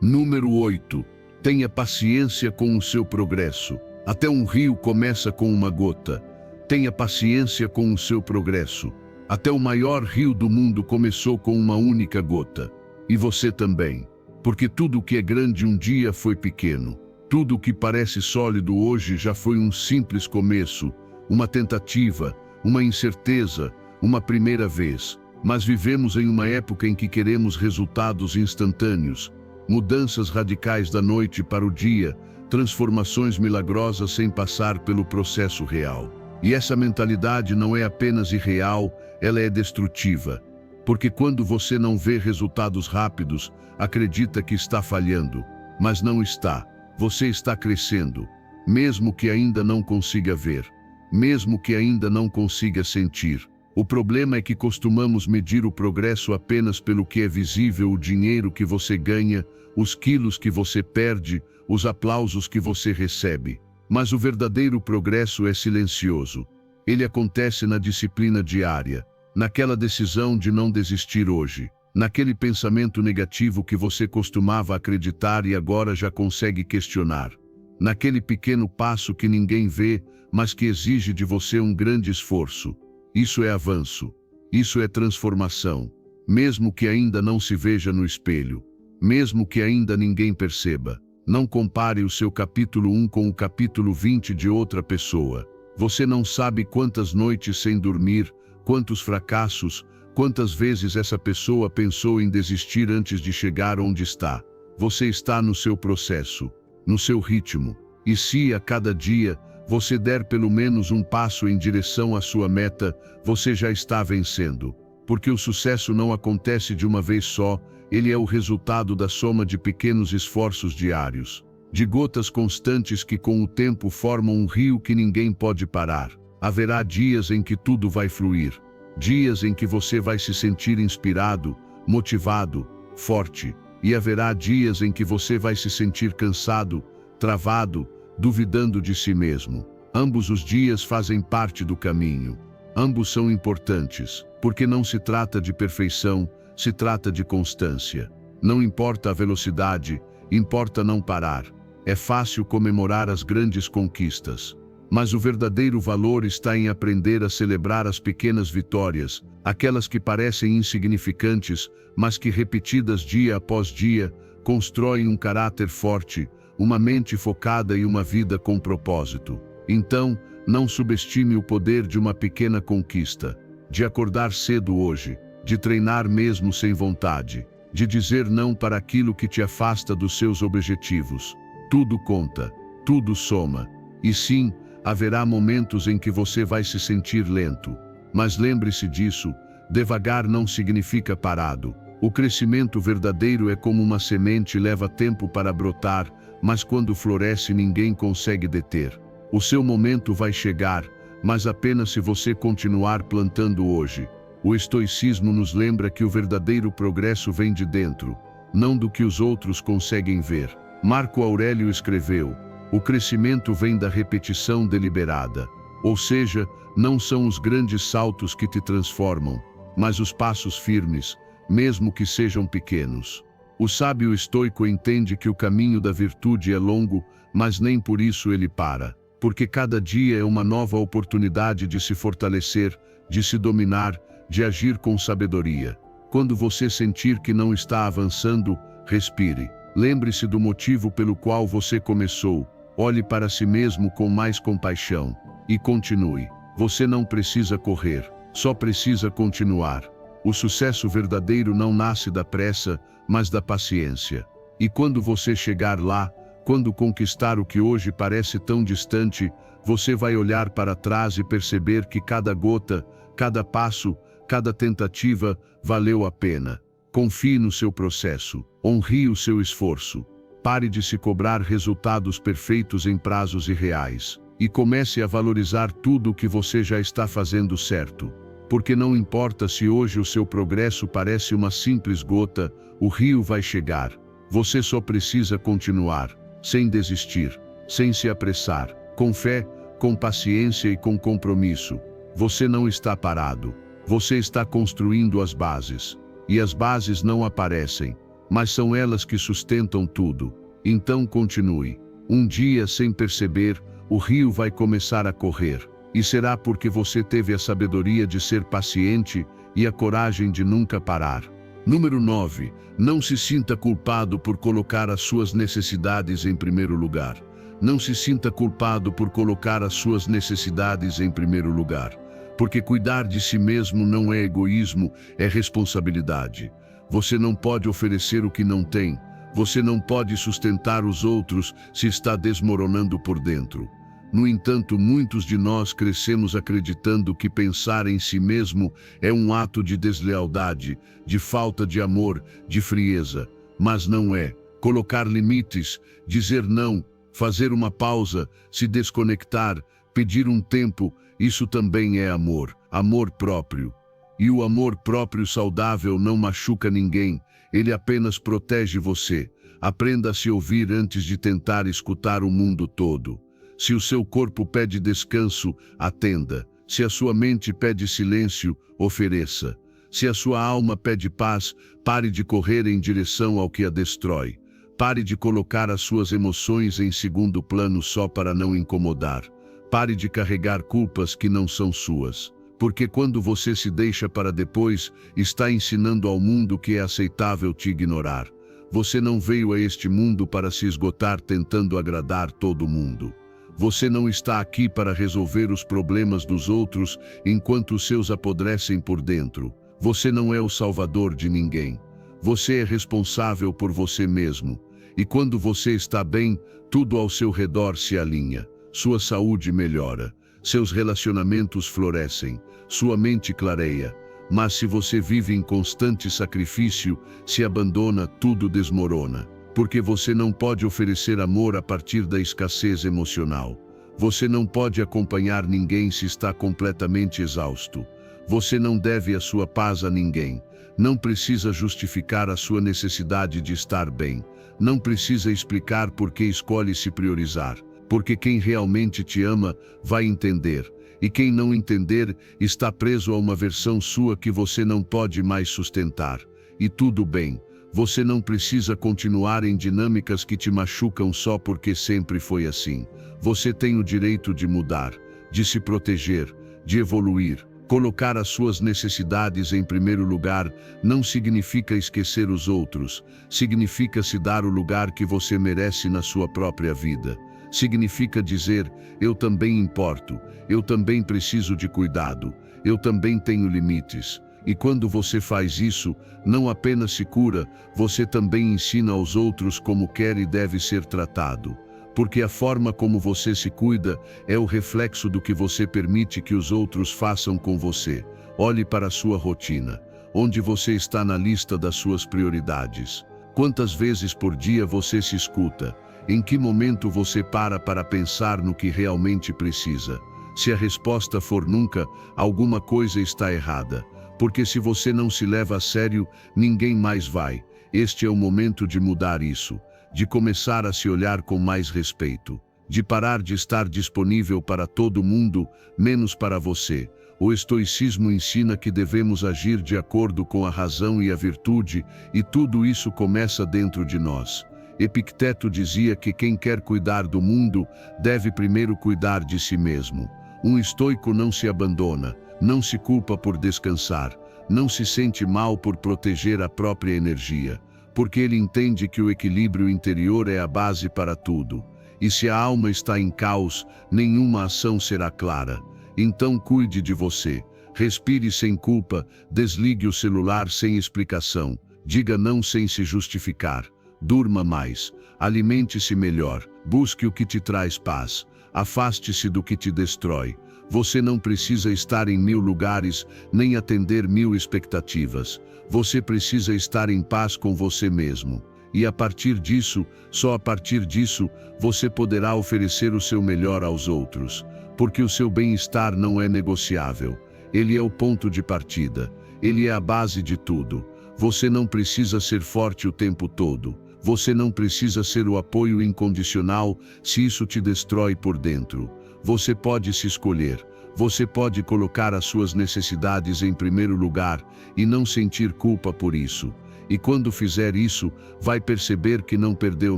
[SPEAKER 1] Número 8. Tenha paciência com o seu progresso. Até um rio começa com uma gota. Tenha paciência com o seu progresso. Até o maior rio do mundo começou com uma única gota. E você também. Porque tudo o que é grande um dia foi pequeno. Tudo o que parece sólido hoje já foi um simples começo, uma tentativa, uma incerteza, uma primeira vez. Mas vivemos em uma época em que queremos resultados instantâneos, mudanças radicais da noite para o dia, transformações milagrosas sem passar pelo processo real. E essa mentalidade não é apenas irreal, ela é destrutiva. Porque quando você não vê resultados rápidos, acredita que está falhando. Mas não está. Você está crescendo, mesmo que ainda não consiga ver, mesmo que ainda não consiga sentir. O problema é que costumamos medir o progresso apenas pelo que é visível: o dinheiro que você ganha, os quilos que você perde, os aplausos que você recebe. Mas o verdadeiro progresso é silencioso. Ele acontece na disciplina diária, naquela decisão de não desistir hoje, naquele pensamento negativo que você costumava acreditar e agora já consegue questionar, naquele pequeno passo que ninguém vê, mas que exige de você um grande esforço. Isso é avanço, isso é transformação, mesmo que ainda não se veja no espelho, mesmo que ainda ninguém perceba. Não compare o seu capítulo 1 com o capítulo 20 de outra pessoa. Você não sabe quantas noites sem dormir, quantos fracassos, quantas vezes essa pessoa pensou em desistir antes de chegar onde está. Você está no seu processo, no seu ritmo. E se a cada dia você der pelo menos um passo em direção à sua meta, você já está vencendo. Porque o sucesso não acontece de uma vez só, ele é o resultado da soma de pequenos esforços diários, de gotas constantes que com o tempo formam um rio que ninguém pode parar. Haverá dias em que tudo vai fluir, dias em que você vai se sentir inspirado, motivado, forte, e haverá dias em que você vai se sentir cansado, travado, duvidando de si mesmo. Ambos os dias fazem parte do caminho. Ambos são importantes, porque não se trata de perfeição, se trata de constância. Não importa a velocidade, importa não parar. É fácil comemorar as grandes conquistas, mas o verdadeiro valor está em aprender a celebrar as pequenas vitórias, aquelas que parecem insignificantes, mas que repetidas dia após dia, constroem um caráter forte, uma mente focada e uma vida com propósito. Então, não subestime o poder de uma pequena conquista, de acordar cedo hoje, de treinar mesmo sem vontade, de dizer não para aquilo que te afasta dos seus objetivos. Tudo conta, tudo soma. E sim, haverá momentos em que você vai se sentir lento. Mas lembre-se disso, devagar não significa parado. O crescimento verdadeiro é como uma semente, leva tempo para brotar, mas quando floresce ninguém consegue deter. O seu momento vai chegar, mas apenas se você continuar plantando hoje. O estoicismo nos lembra que o verdadeiro progresso vem de dentro, não do que os outros conseguem ver. Marco Aurélio escreveu: o crescimento vem da repetição deliberada. Ou seja, não são os grandes saltos que te transformam, mas os passos firmes, mesmo que sejam pequenos. O sábio estoico entende que o caminho da virtude é longo, mas nem por isso ele para. Porque cada dia é uma nova oportunidade de se fortalecer, de se dominar, de agir com sabedoria. Quando você sentir que não está avançando, respire. Lembre-se do motivo pelo qual você começou. Olhe para si mesmo com mais compaixão. E continue. Você não precisa correr, só precisa continuar. O sucesso verdadeiro não nasce da pressa, mas da paciência. E quando você chegar lá, quando conquistar o que hoje parece tão distante, você vai olhar para trás e perceber que cada gota, cada passo, cada tentativa valeu a pena. Confie no seu processo, honre o seu esforço. Pare de se cobrar resultados perfeitos em prazos irreais e comece a valorizar tudo o que você já está fazendo certo. Porque não importa se hoje o seu progresso parece uma simples gota, o rio vai chegar. Você só precisa continuar. Sem desistir, sem se apressar, com fé, com paciência e com compromisso. Você não está parado, você está construindo as bases. E as bases não aparecem, mas são elas que sustentam tudo. Então continue. Um dia, sem perceber, o rio vai começar a correr. E será porque você teve a sabedoria de ser paciente e a coragem de nunca parar. Número 9. Não se sinta culpado por colocar as suas necessidades em primeiro lugar. Não se sinta culpado por colocar as suas necessidades em primeiro lugar. Porque cuidar de si mesmo não é egoísmo, é responsabilidade. Você não pode oferecer o que não tem. Você não pode sustentar os outros se está desmoronando por dentro. No entanto, muitos de nós crescemos acreditando que pensar em si mesmo é um ato de deslealdade, de falta de amor, de frieza. Mas não é. Colocar limites, dizer não, fazer uma pausa, se desconectar, pedir um tempo, isso também é amor, amor próprio. E o amor próprio saudável não machuca ninguém, ele apenas protege você. Aprenda a se ouvir antes de tentar escutar o mundo todo. Se o seu corpo pede descanso, atenda. Se a sua mente pede silêncio, ofereça. Se a sua alma pede paz, pare de correr em direção ao que a destrói. Pare de colocar as suas emoções em segundo plano só para não incomodar. Pare de carregar culpas que não são suas. Porque quando você se deixa para depois, está ensinando ao mundo que é aceitável te ignorar. Você não veio a este mundo para se esgotar tentando agradar todo mundo. Você não está aqui para resolver os problemas dos outros enquanto os seus apodrecem por dentro. Você não é o salvador de ninguém. Você é responsável por você mesmo. E quando você está bem, tudo ao seu redor se alinha. Sua saúde melhora. Seus relacionamentos florescem. Sua mente clareia. Mas se você vive em constante sacrifício, se abandona, tudo desmorona. Porque você não pode oferecer amor a partir da escassez emocional. Você não pode acompanhar ninguém se está completamente exausto. Você não deve a sua paz a ninguém. Não precisa justificar a sua necessidade de estar bem. Não precisa explicar por que escolhe se priorizar. porque quem realmente te ama vai entender, e quem não entender está preso a uma versão sua que você não pode mais sustentar. E tudo bem, você não precisa continuar em dinâmicas que te machucam só porque sempre foi assim. Você tem o direito de mudar, de se proteger, de evoluir. Colocar as suas necessidades em primeiro lugar não significa esquecer os outros, significa se dar o lugar que você merece na sua própria vida. Significa dizer, eu também importo, eu também preciso de cuidado, eu também tenho limites. E quando você faz isso, não apenas se cura, você também ensina aos outros como quer e deve ser tratado. Porque a forma como você se cuida é o reflexo do que você permite que os outros façam com você. Olhe para a sua rotina, onde você está na lista das suas prioridades. Quantas vezes por dia você se escuta? Em que momento você para pensar no que realmente precisa? Se a resposta for nunca, alguma coisa está errada. Porque se você não se leva a sério, ninguém mais vai. Este é o momento de mudar isso, de começar a se olhar com mais respeito, de parar de estar disponível para todo mundo, menos para você. O estoicismo ensina que devemos agir de acordo com a razão e a virtude, e tudo isso começa dentro de nós. Epicteto dizia que quem quer cuidar do mundo deve primeiro cuidar de si mesmo. Um estoico não se abandona, não se culpa por descansar, não se sente mal por proteger a própria energia, porque ele entende que o equilíbrio interior é a base para tudo. E se a alma está em caos, nenhuma ação será clara. Então cuide de você, respire sem culpa, desligue o celular sem explicação, diga não sem se justificar, durma mais, alimente-se melhor, busque o que te traz paz, afaste-se do que te destrói. Você não precisa estar em 1000 lugares, nem atender 1000 expectativas. Você precisa estar em paz com você mesmo. E a partir disso, só a partir disso, você poderá oferecer o seu melhor aos outros. Porque o seu bem-estar não é negociável. Ele é o ponto de partida. Ele é a base de tudo. Você não precisa ser forte o tempo todo. Você não precisa ser o apoio incondicional se isso te destrói por dentro. Você pode se escolher, você pode colocar as suas necessidades em primeiro lugar e não sentir culpa por isso. E quando fizer isso, vai perceber que não perdeu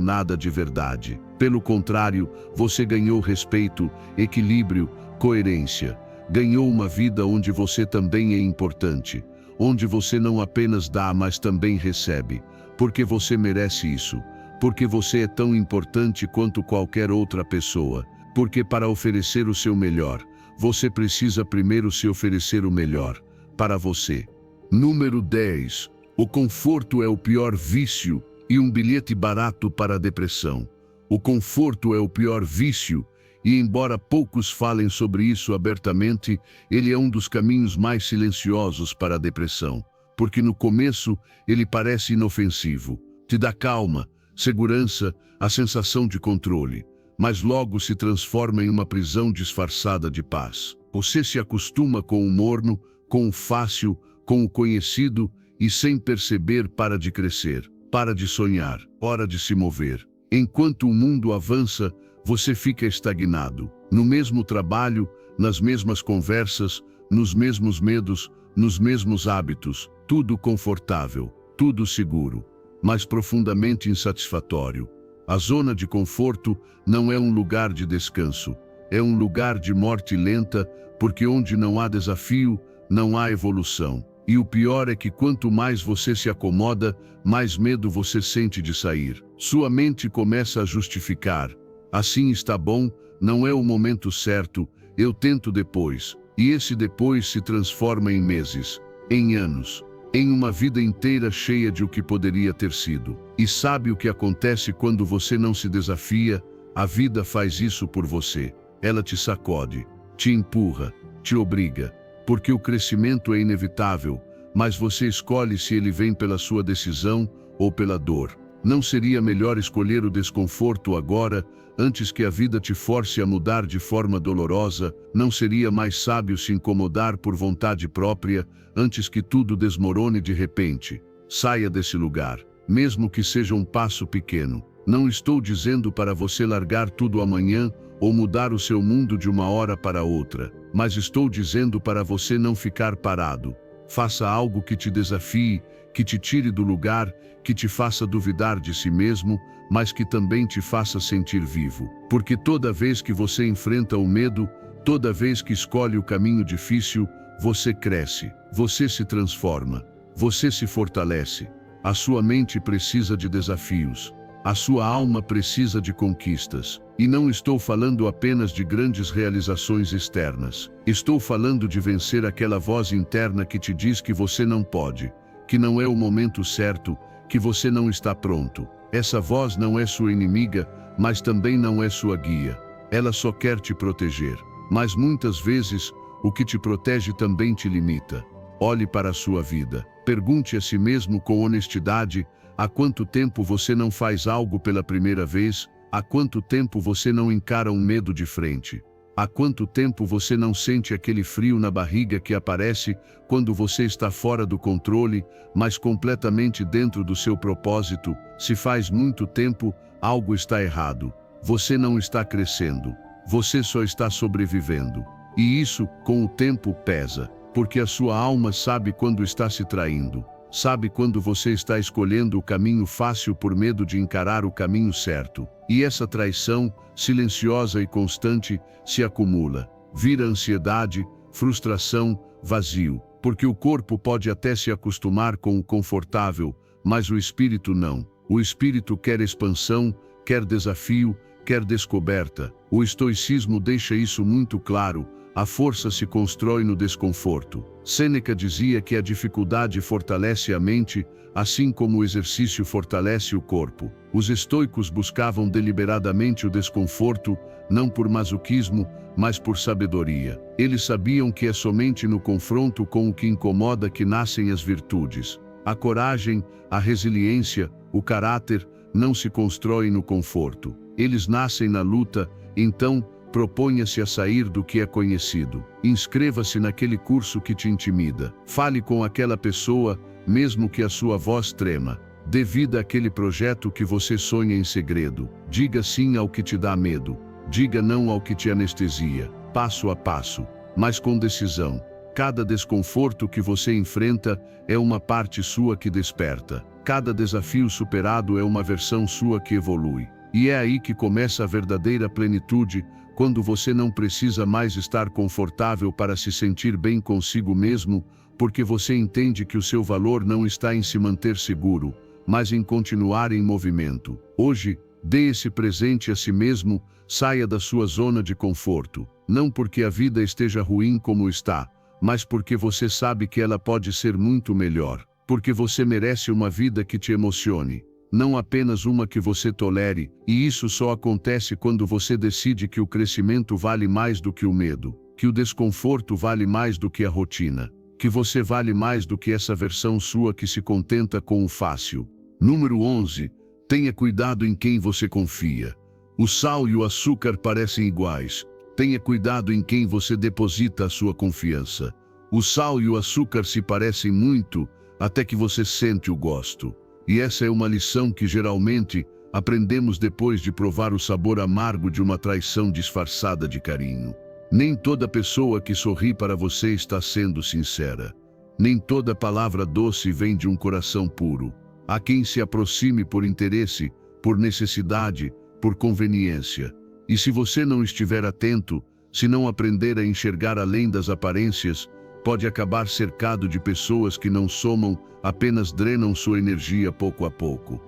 [SPEAKER 1] nada de verdade. Pelo contrário, você ganhou respeito, equilíbrio, coerência. Ganhou uma vida onde você também é importante, onde você não apenas dá, mas também recebe. Porque você merece isso, porque você é tão importante quanto qualquer outra pessoa. Porque para oferecer o seu melhor, você precisa primeiro se oferecer o melhor para você. Número 10. O conforto é o pior vício e um bilhete barato para a depressão. O conforto é o pior vício e, embora poucos falem sobre isso abertamente, ele é um dos caminhos mais silenciosos para a depressão. Porque no começo ele parece inofensivo, te dá calma, segurança, a sensação de controle. Mas logo se transforma em uma prisão disfarçada de paz. Você se acostuma com o morno, com o fácil, com o conhecido e sem perceber para de crescer, para de sonhar, hora de se mover. Enquanto o mundo avança, você fica estagnado, no mesmo trabalho, nas mesmas conversas, nos mesmos medos, nos mesmos hábitos, tudo confortável, tudo seguro, mas profundamente insatisfatório. A zona de conforto não é um lugar de descanso, é um lugar de morte lenta, porque onde não há desafio, não há evolução. E o pior é que quanto mais você se acomoda, mais medo você sente de sair. Sua mente começa a justificar. Assim está bom, não é o momento certo, eu tento depois. E esse depois se transforma em meses, em anos, em uma vida inteira cheia de o que poderia ter sido. E sabe o que acontece quando você não se desafia? A vida faz isso por você. Ela te sacode, te empurra, te obriga. Porque o crescimento é inevitável, mas você escolhe se ele vem pela sua decisão ou pela dor. Não seria melhor escolher o desconforto agora, antes que a vida te force a mudar de forma dolorosa? Não seria mais sábio se incomodar por vontade própria, antes que tudo desmorone de repente? Saia desse lugar, mesmo que seja um passo pequeno. Não estou dizendo para você largar tudo amanhã ou mudar o seu mundo de uma hora para outra, mas estou dizendo para você não ficar parado. Faça algo que te desafie, que te tire do lugar, que te faça duvidar de si mesmo, mas que também te faça sentir vivo. Porque toda vez que você enfrenta o medo, toda vez que escolhe o caminho difícil, você cresce, você se transforma, você se fortalece. A sua mente precisa de desafios. A sua alma precisa de conquistas. E não estou falando apenas de grandes realizações externas. Estou falando de vencer aquela voz interna que te diz que você não pode, que não é o momento certo, que você não está pronto. Essa voz não é sua inimiga, mas também não é sua guia. Ela só quer te proteger. Mas muitas vezes, o que te protege também te limita. Olhe para a sua vida. Pergunte a si mesmo com honestidade: há quanto tempo você não faz algo pela primeira vez? Há quanto tempo você não encara um medo de frente? Há quanto tempo você não sente aquele frio na barriga que aparece quando você está fora do controle, mas completamente dentro do seu propósito? Se faz muito tempo, algo está errado. Você não está crescendo. Você só está sobrevivendo. E isso, com o tempo, pesa. Porque a sua alma sabe quando está se traindo. Sabe quando você está escolhendo o caminho fácil por medo de encarar o caminho certo. E essa traição, silenciosa e constante, se acumula. Vira ansiedade, frustração, vazio. Porque o corpo pode até se acostumar com o confortável, mas o espírito não. O espírito quer expansão, quer desafio, quer descoberta. O estoicismo deixa isso muito claro. A força se constrói no desconforto. Sêneca dizia que a dificuldade fortalece a mente, assim como o exercício fortalece o corpo. Os estoicos buscavam deliberadamente o desconforto, não por masoquismo, mas por sabedoria. Eles sabiam que é somente no confronto com o que incomoda que nascem as virtudes. A coragem, a resiliência, o caráter não se constroem no conforto. Eles nascem na luta. Então, proponha-se a sair do que é conhecido. Inscreva-se naquele curso que te intimida. Fale com aquela pessoa, mesmo que a sua voz trema. Dê vida àquele projeto que você sonha em segredo. Diga sim ao que te dá medo. Diga não ao que te anestesia. Passo a passo, mas com decisão. Cada desconforto que você enfrenta é uma parte sua que desperta. Cada desafio superado é uma versão sua que evolui. E é aí que começa a verdadeira plenitude, quando você não precisa mais estar confortável para se sentir bem consigo mesmo, porque você entende que o seu valor não está em se manter seguro, mas em continuar em movimento. Hoje, dê esse presente a si mesmo, saia da sua zona de conforto. Não porque a vida esteja ruim como está, mas porque você sabe que ela pode ser muito melhor. Porque você merece uma vida que te emocione. Não apenas uma que você tolere, e isso só acontece quando você decide que o crescimento vale mais do que o medo, que o desconforto vale mais do que a rotina, que você vale mais do que essa versão sua que se contenta com o fácil. Número 11. Tenha cuidado em quem você confia. O sal e o açúcar parecem iguais. Tenha cuidado em quem você deposita a sua confiança. O sal e o açúcar se parecem muito, até que você sente o gosto. E essa é uma lição que geralmente aprendemos depois de provar o sabor amargo de uma traição disfarçada de carinho. Nem toda pessoa que sorri para você está sendo sincera. Nem toda palavra doce vem de um coração puro. Há quem se aproxime por interesse, por necessidade, por conveniência. E se você não estiver atento, se não aprender a enxergar além das aparências, pode acabar cercado de pessoas que não somam, apenas drenam sua energia pouco a pouco.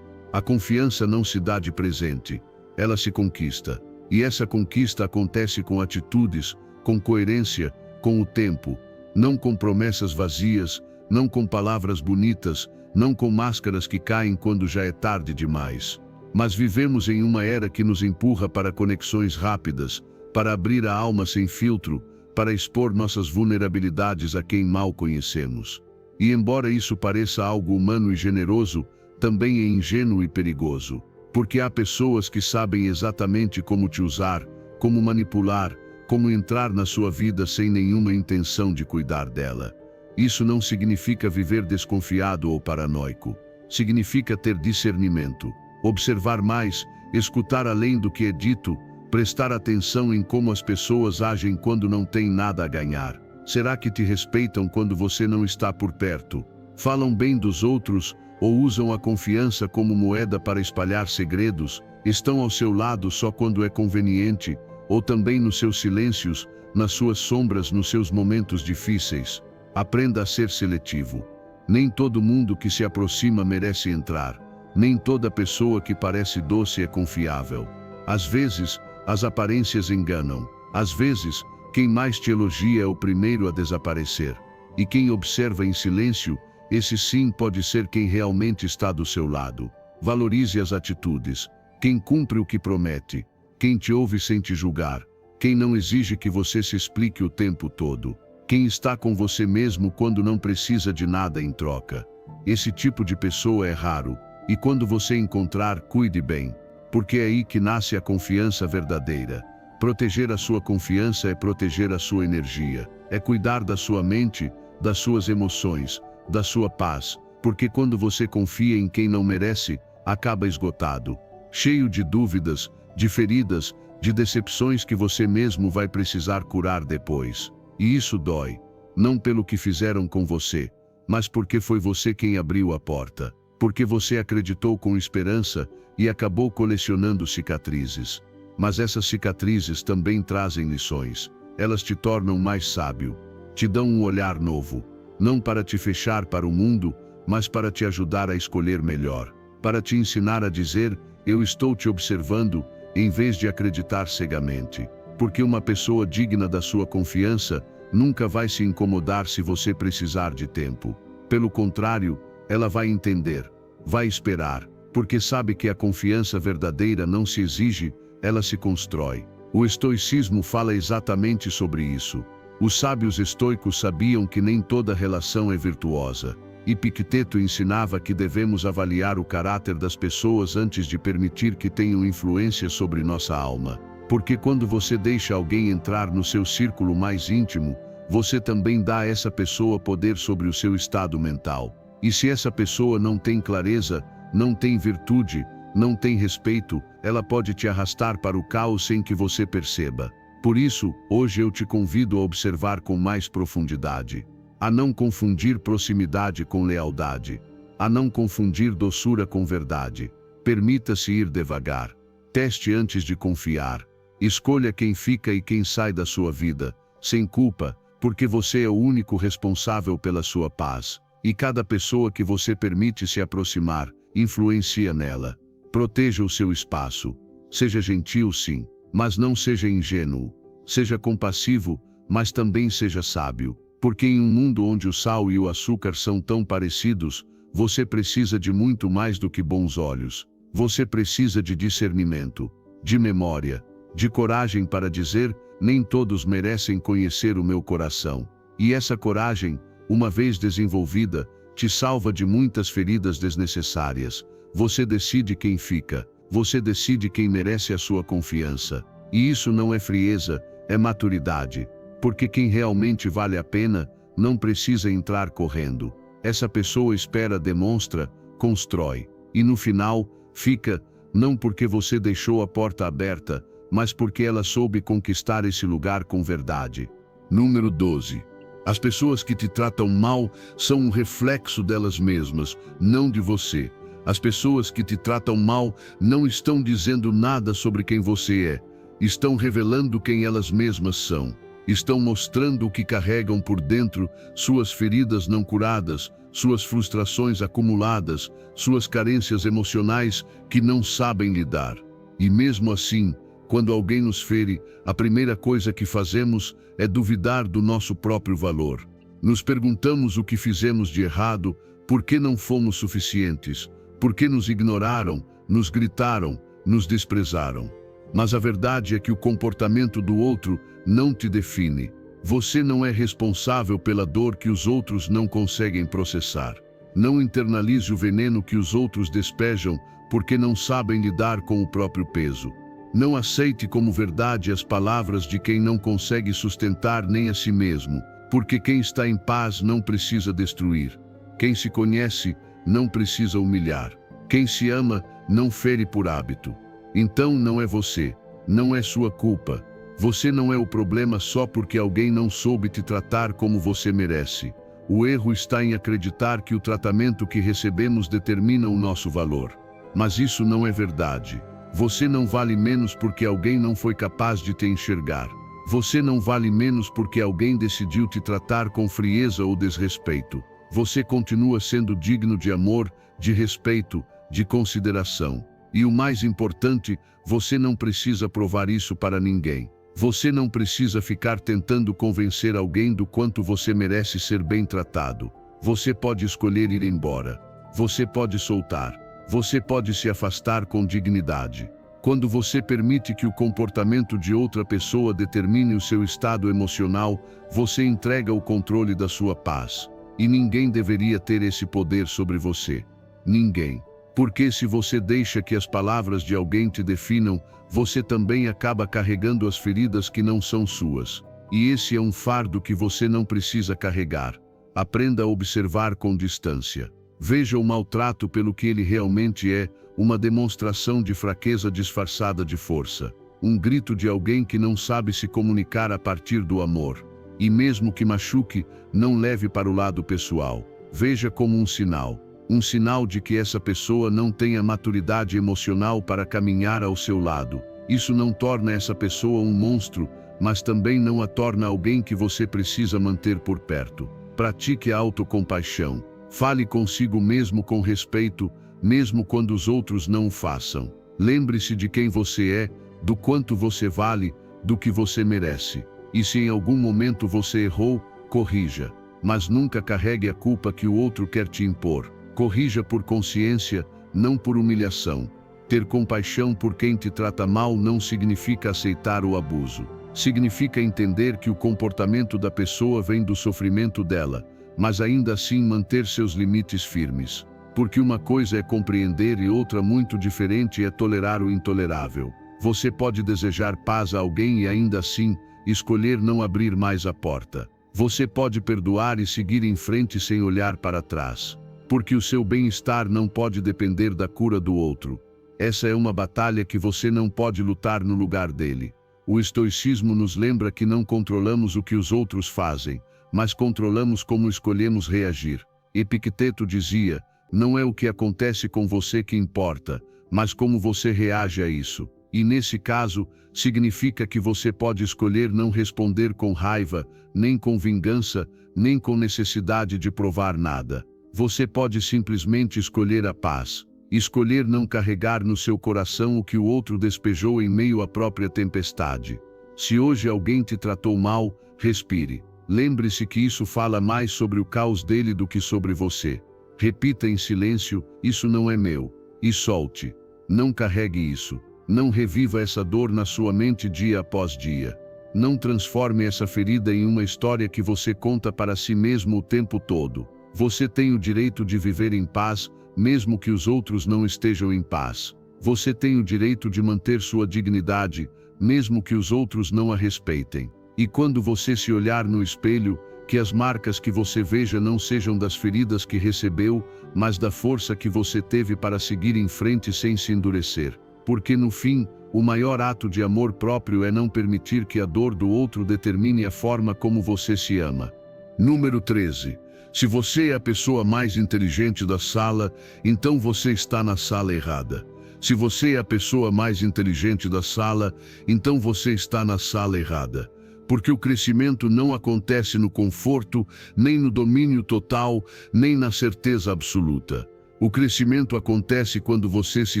[SPEAKER 1] A confiança não se dá de presente, ela se conquista. E essa conquista acontece com atitudes, com coerência, com o tempo. Não com promessas vazias, não com palavras bonitas, não com máscaras que caem quando já é tarde demais. Mas vivemos em uma era que nos empurra para conexões rápidas, para abrir a alma sem filtro, para expor nossas vulnerabilidades a quem mal conhecemos. E embora isso pareça algo humano e generoso, também é ingênuo e perigoso, porque há pessoas que sabem exatamente como te usar, como manipular, como entrar na sua vida sem nenhuma intenção de cuidar dela. Isso não significa viver desconfiado ou paranoico. Significa ter discernimento. observar mais, escutar além do que é dito, prestar atenção em como as pessoas agem quando não têm nada a ganhar. Será que te respeitam quando você não está por perto? Falam bem dos outros ou usam a confiança como moeda para espalhar segredos? Estão ao seu lado só quando é conveniente, ou também nos seus silêncios, nas suas sombras, nos seus momentos difíceis? Aprenda a ser seletivo. Nem todo mundo que se aproxima merece entrar. Nem toda pessoa que parece doce é confiável. Às vezes, as aparências enganam. Às vezes, quem mais te elogia é o primeiro a desaparecer. E quem observa em silêncio, esse sim pode ser quem realmente está do seu lado. Valorize as atitudes. Quem cumpre o que promete. Quem te ouve sem te julgar. Quem não exige que você se explique o tempo todo. Quem está com você mesmo quando não precisa de nada em troca. Esse tipo de pessoa é raro. E quando você encontrar, cuide bem. Porque é aí que nasce a confiança verdadeira. Proteger a sua confiança é proteger a sua energia. É cuidar da sua mente, das suas emoções, da sua paz. Porque quando você confia em quem não merece, acaba esgotado. Cheio de dúvidas, de feridas, de decepções que você mesmo vai precisar curar depois. E isso dói. Não pelo que fizeram com você, mas porque foi você quem abriu a porta. Porque você acreditou com esperança e acabou colecionando cicatrizes. Mas essas cicatrizes também trazem lições. Elas te tornam mais sábio. Te dão um olhar novo. Não para te fechar para o mundo, mas para te ajudar a escolher melhor. Para te ensinar a dizer, eu estou te observando, em vez de acreditar cegamente. Porque uma pessoa digna da sua confiança nunca vai se incomodar se você precisar de tempo. Pelo contrário, ela vai entender, vai esperar, porque sabe que a confiança verdadeira não se exige, ela se constrói. O estoicismo fala exatamente sobre isso. Os sábios estoicos sabiam que nem toda relação é virtuosa. Epicteto ensinava que devemos avaliar o caráter das pessoas antes de permitir que tenham influência sobre nossa alma. Porque quando você deixa alguém entrar no seu círculo mais íntimo, você também dá a essa pessoa poder sobre o seu estado mental. E se essa pessoa não tem clareza, não tem virtude, não tem respeito, ela pode te arrastar para o caos sem que você perceba. Por isso, hoje eu te convido a observar com mais profundidade. A não confundir proximidade com lealdade. A não confundir doçura com verdade. Permita-se ir devagar. Teste antes de confiar. Escolha quem fica e quem sai da sua vida, sem culpa, porque você é o único responsável pela sua paz. E cada pessoa que você permite se aproximar, influencia nela. Proteja o seu espaço. Seja gentil, sim, mas não seja ingênuo. Seja compassivo, mas também seja sábio. Porque em um mundo onde o sal e o açúcar são tão parecidos, você precisa de muito mais do que bons olhos. Você precisa de discernimento, de memória, de coragem para dizer, nem todos merecem conhecer o meu coração. E essa coragem, uma vez desenvolvida, te salva de muitas feridas desnecessárias. Você decide quem fica, você decide quem merece a sua confiança. E isso não é frieza, é maturidade. Porque quem realmente vale a pena, não precisa entrar correndo. Essa pessoa espera, demonstra, constrói. E no final, fica, não porque você deixou a porta aberta, mas porque ela soube conquistar esse lugar com verdade. Número 12. As pessoas que te tratam mal são um reflexo delas mesmas, não de você. As pessoas que te tratam mal não estão dizendo nada sobre quem você é. Estão revelando quem elas mesmas são. Estão mostrando o que carregam por dentro, suas feridas não curadas, suas frustrações acumuladas, suas carências emocionais que não sabem lidar. E mesmo assim, quando alguém nos fere, a primeira coisa que fazemos é duvidar do nosso próprio valor. Nos perguntamos o que fizemos de errado, por que não fomos suficientes, por que nos ignoraram, nos gritaram, nos desprezaram. Mas a verdade é que o comportamento do outro não te define. Você não é responsável pela dor que os outros não conseguem processar. Não internalize o veneno que os outros despejam porque não sabem lidar com o próprio peso. Não aceite como verdade as palavras de quem não consegue sustentar nem a si mesmo, porque quem está em paz não precisa destruir. Quem se conhece não precisa humilhar. Quem se ama não fere por hábito. Então não é você, não é sua culpa. Você não é o problema só porque alguém não soube te tratar como você merece. O erro está em acreditar que o tratamento que recebemos determina o nosso valor. Mas isso não é verdade. Você não vale menos porque alguém não foi capaz de te enxergar. Você não vale menos porque alguém decidiu te tratar com frieza ou desrespeito. Você continua sendo digno de amor, de respeito, de consideração. E o mais importante, você não precisa provar isso para ninguém. Você não precisa ficar tentando convencer alguém do quanto você merece ser bem tratado. Você pode escolher ir embora. Você pode soltar. Você pode se afastar com dignidade. Quando você permite que o comportamento de outra pessoa determine o seu estado emocional, você entrega o controle da sua paz. E ninguém deveria ter esse poder sobre você. Ninguém. Porque se você deixa que as palavras de alguém te definam, você também acaba carregando as feridas que não são suas. E esse é um fardo que você não precisa carregar. Aprenda a observar com distância. Veja o maltrato pelo que ele realmente é, uma demonstração de fraqueza disfarçada de força. Um grito de alguém que não sabe se comunicar a partir do amor. E mesmo que machuque, não leve para o lado pessoal. Veja como um sinal. Um sinal de que essa pessoa não tem a maturidade emocional para caminhar ao seu lado. Isso não torna essa pessoa um monstro, mas também não a torna alguém que você precisa manter por perto. Pratique a autocompaixão. Fale consigo mesmo com respeito, mesmo quando os outros não o façam. Lembre-se de quem você é, do quanto você vale, do que você merece. E se em algum momento você errou, corrija. Mas nunca carregue a culpa que o outro quer te impor. Corrija por consciência, não por humilhação. Ter compaixão por quem te trata mal não significa aceitar o abuso. Significa entender que o comportamento da pessoa vem do sofrimento dela, mas ainda assim manter seus limites firmes. Porque uma coisa é compreender e outra muito diferente é tolerar o intolerável. Você pode desejar paz a alguém e ainda assim escolher não abrir mais a porta. Você pode perdoar e seguir em frente sem olhar para trás. Porque o seu bem-estar não pode depender da cura do outro. Essa é uma batalha que você não pode lutar no lugar dele. O estoicismo nos lembra que não controlamos o que os outros fazem, mas controlamos como escolhemos reagir. Epicteto dizia, não é o que acontece com você que importa, mas como você reage a isso. E nesse caso, significa que você pode escolher não responder com raiva, nem com vingança, nem com necessidade de provar nada. Você pode simplesmente escolher a paz, escolher não carregar no seu coração o que o outro despejou em meio à própria tempestade. Se hoje alguém te tratou mal, respire. Lembre-se que isso fala mais sobre o caos dele do que sobre você. Repita em silêncio, isso não é meu. E solte. Não carregue isso. Não reviva essa dor na sua mente dia após dia. Não transforme essa ferida em uma história que você conta para si mesmo o tempo todo. Você tem o direito de viver em paz, mesmo que os outros não estejam em paz. Você tem o direito de manter sua dignidade, mesmo que os outros não a respeitem. E quando você se olhar no espelho, que as marcas que você veja não sejam das feridas que recebeu, mas da força que você teve para seguir em frente sem se endurecer. Porque no fim, o maior ato de amor próprio é não permitir que a dor do outro determine a forma como você se ama. Número 13. Se você é a pessoa mais inteligente da sala, então você está na sala errada. Se você é a pessoa mais inteligente da sala, então você está na sala errada. Porque o crescimento não acontece no conforto, nem no domínio total, nem na certeza absoluta. O crescimento acontece quando você se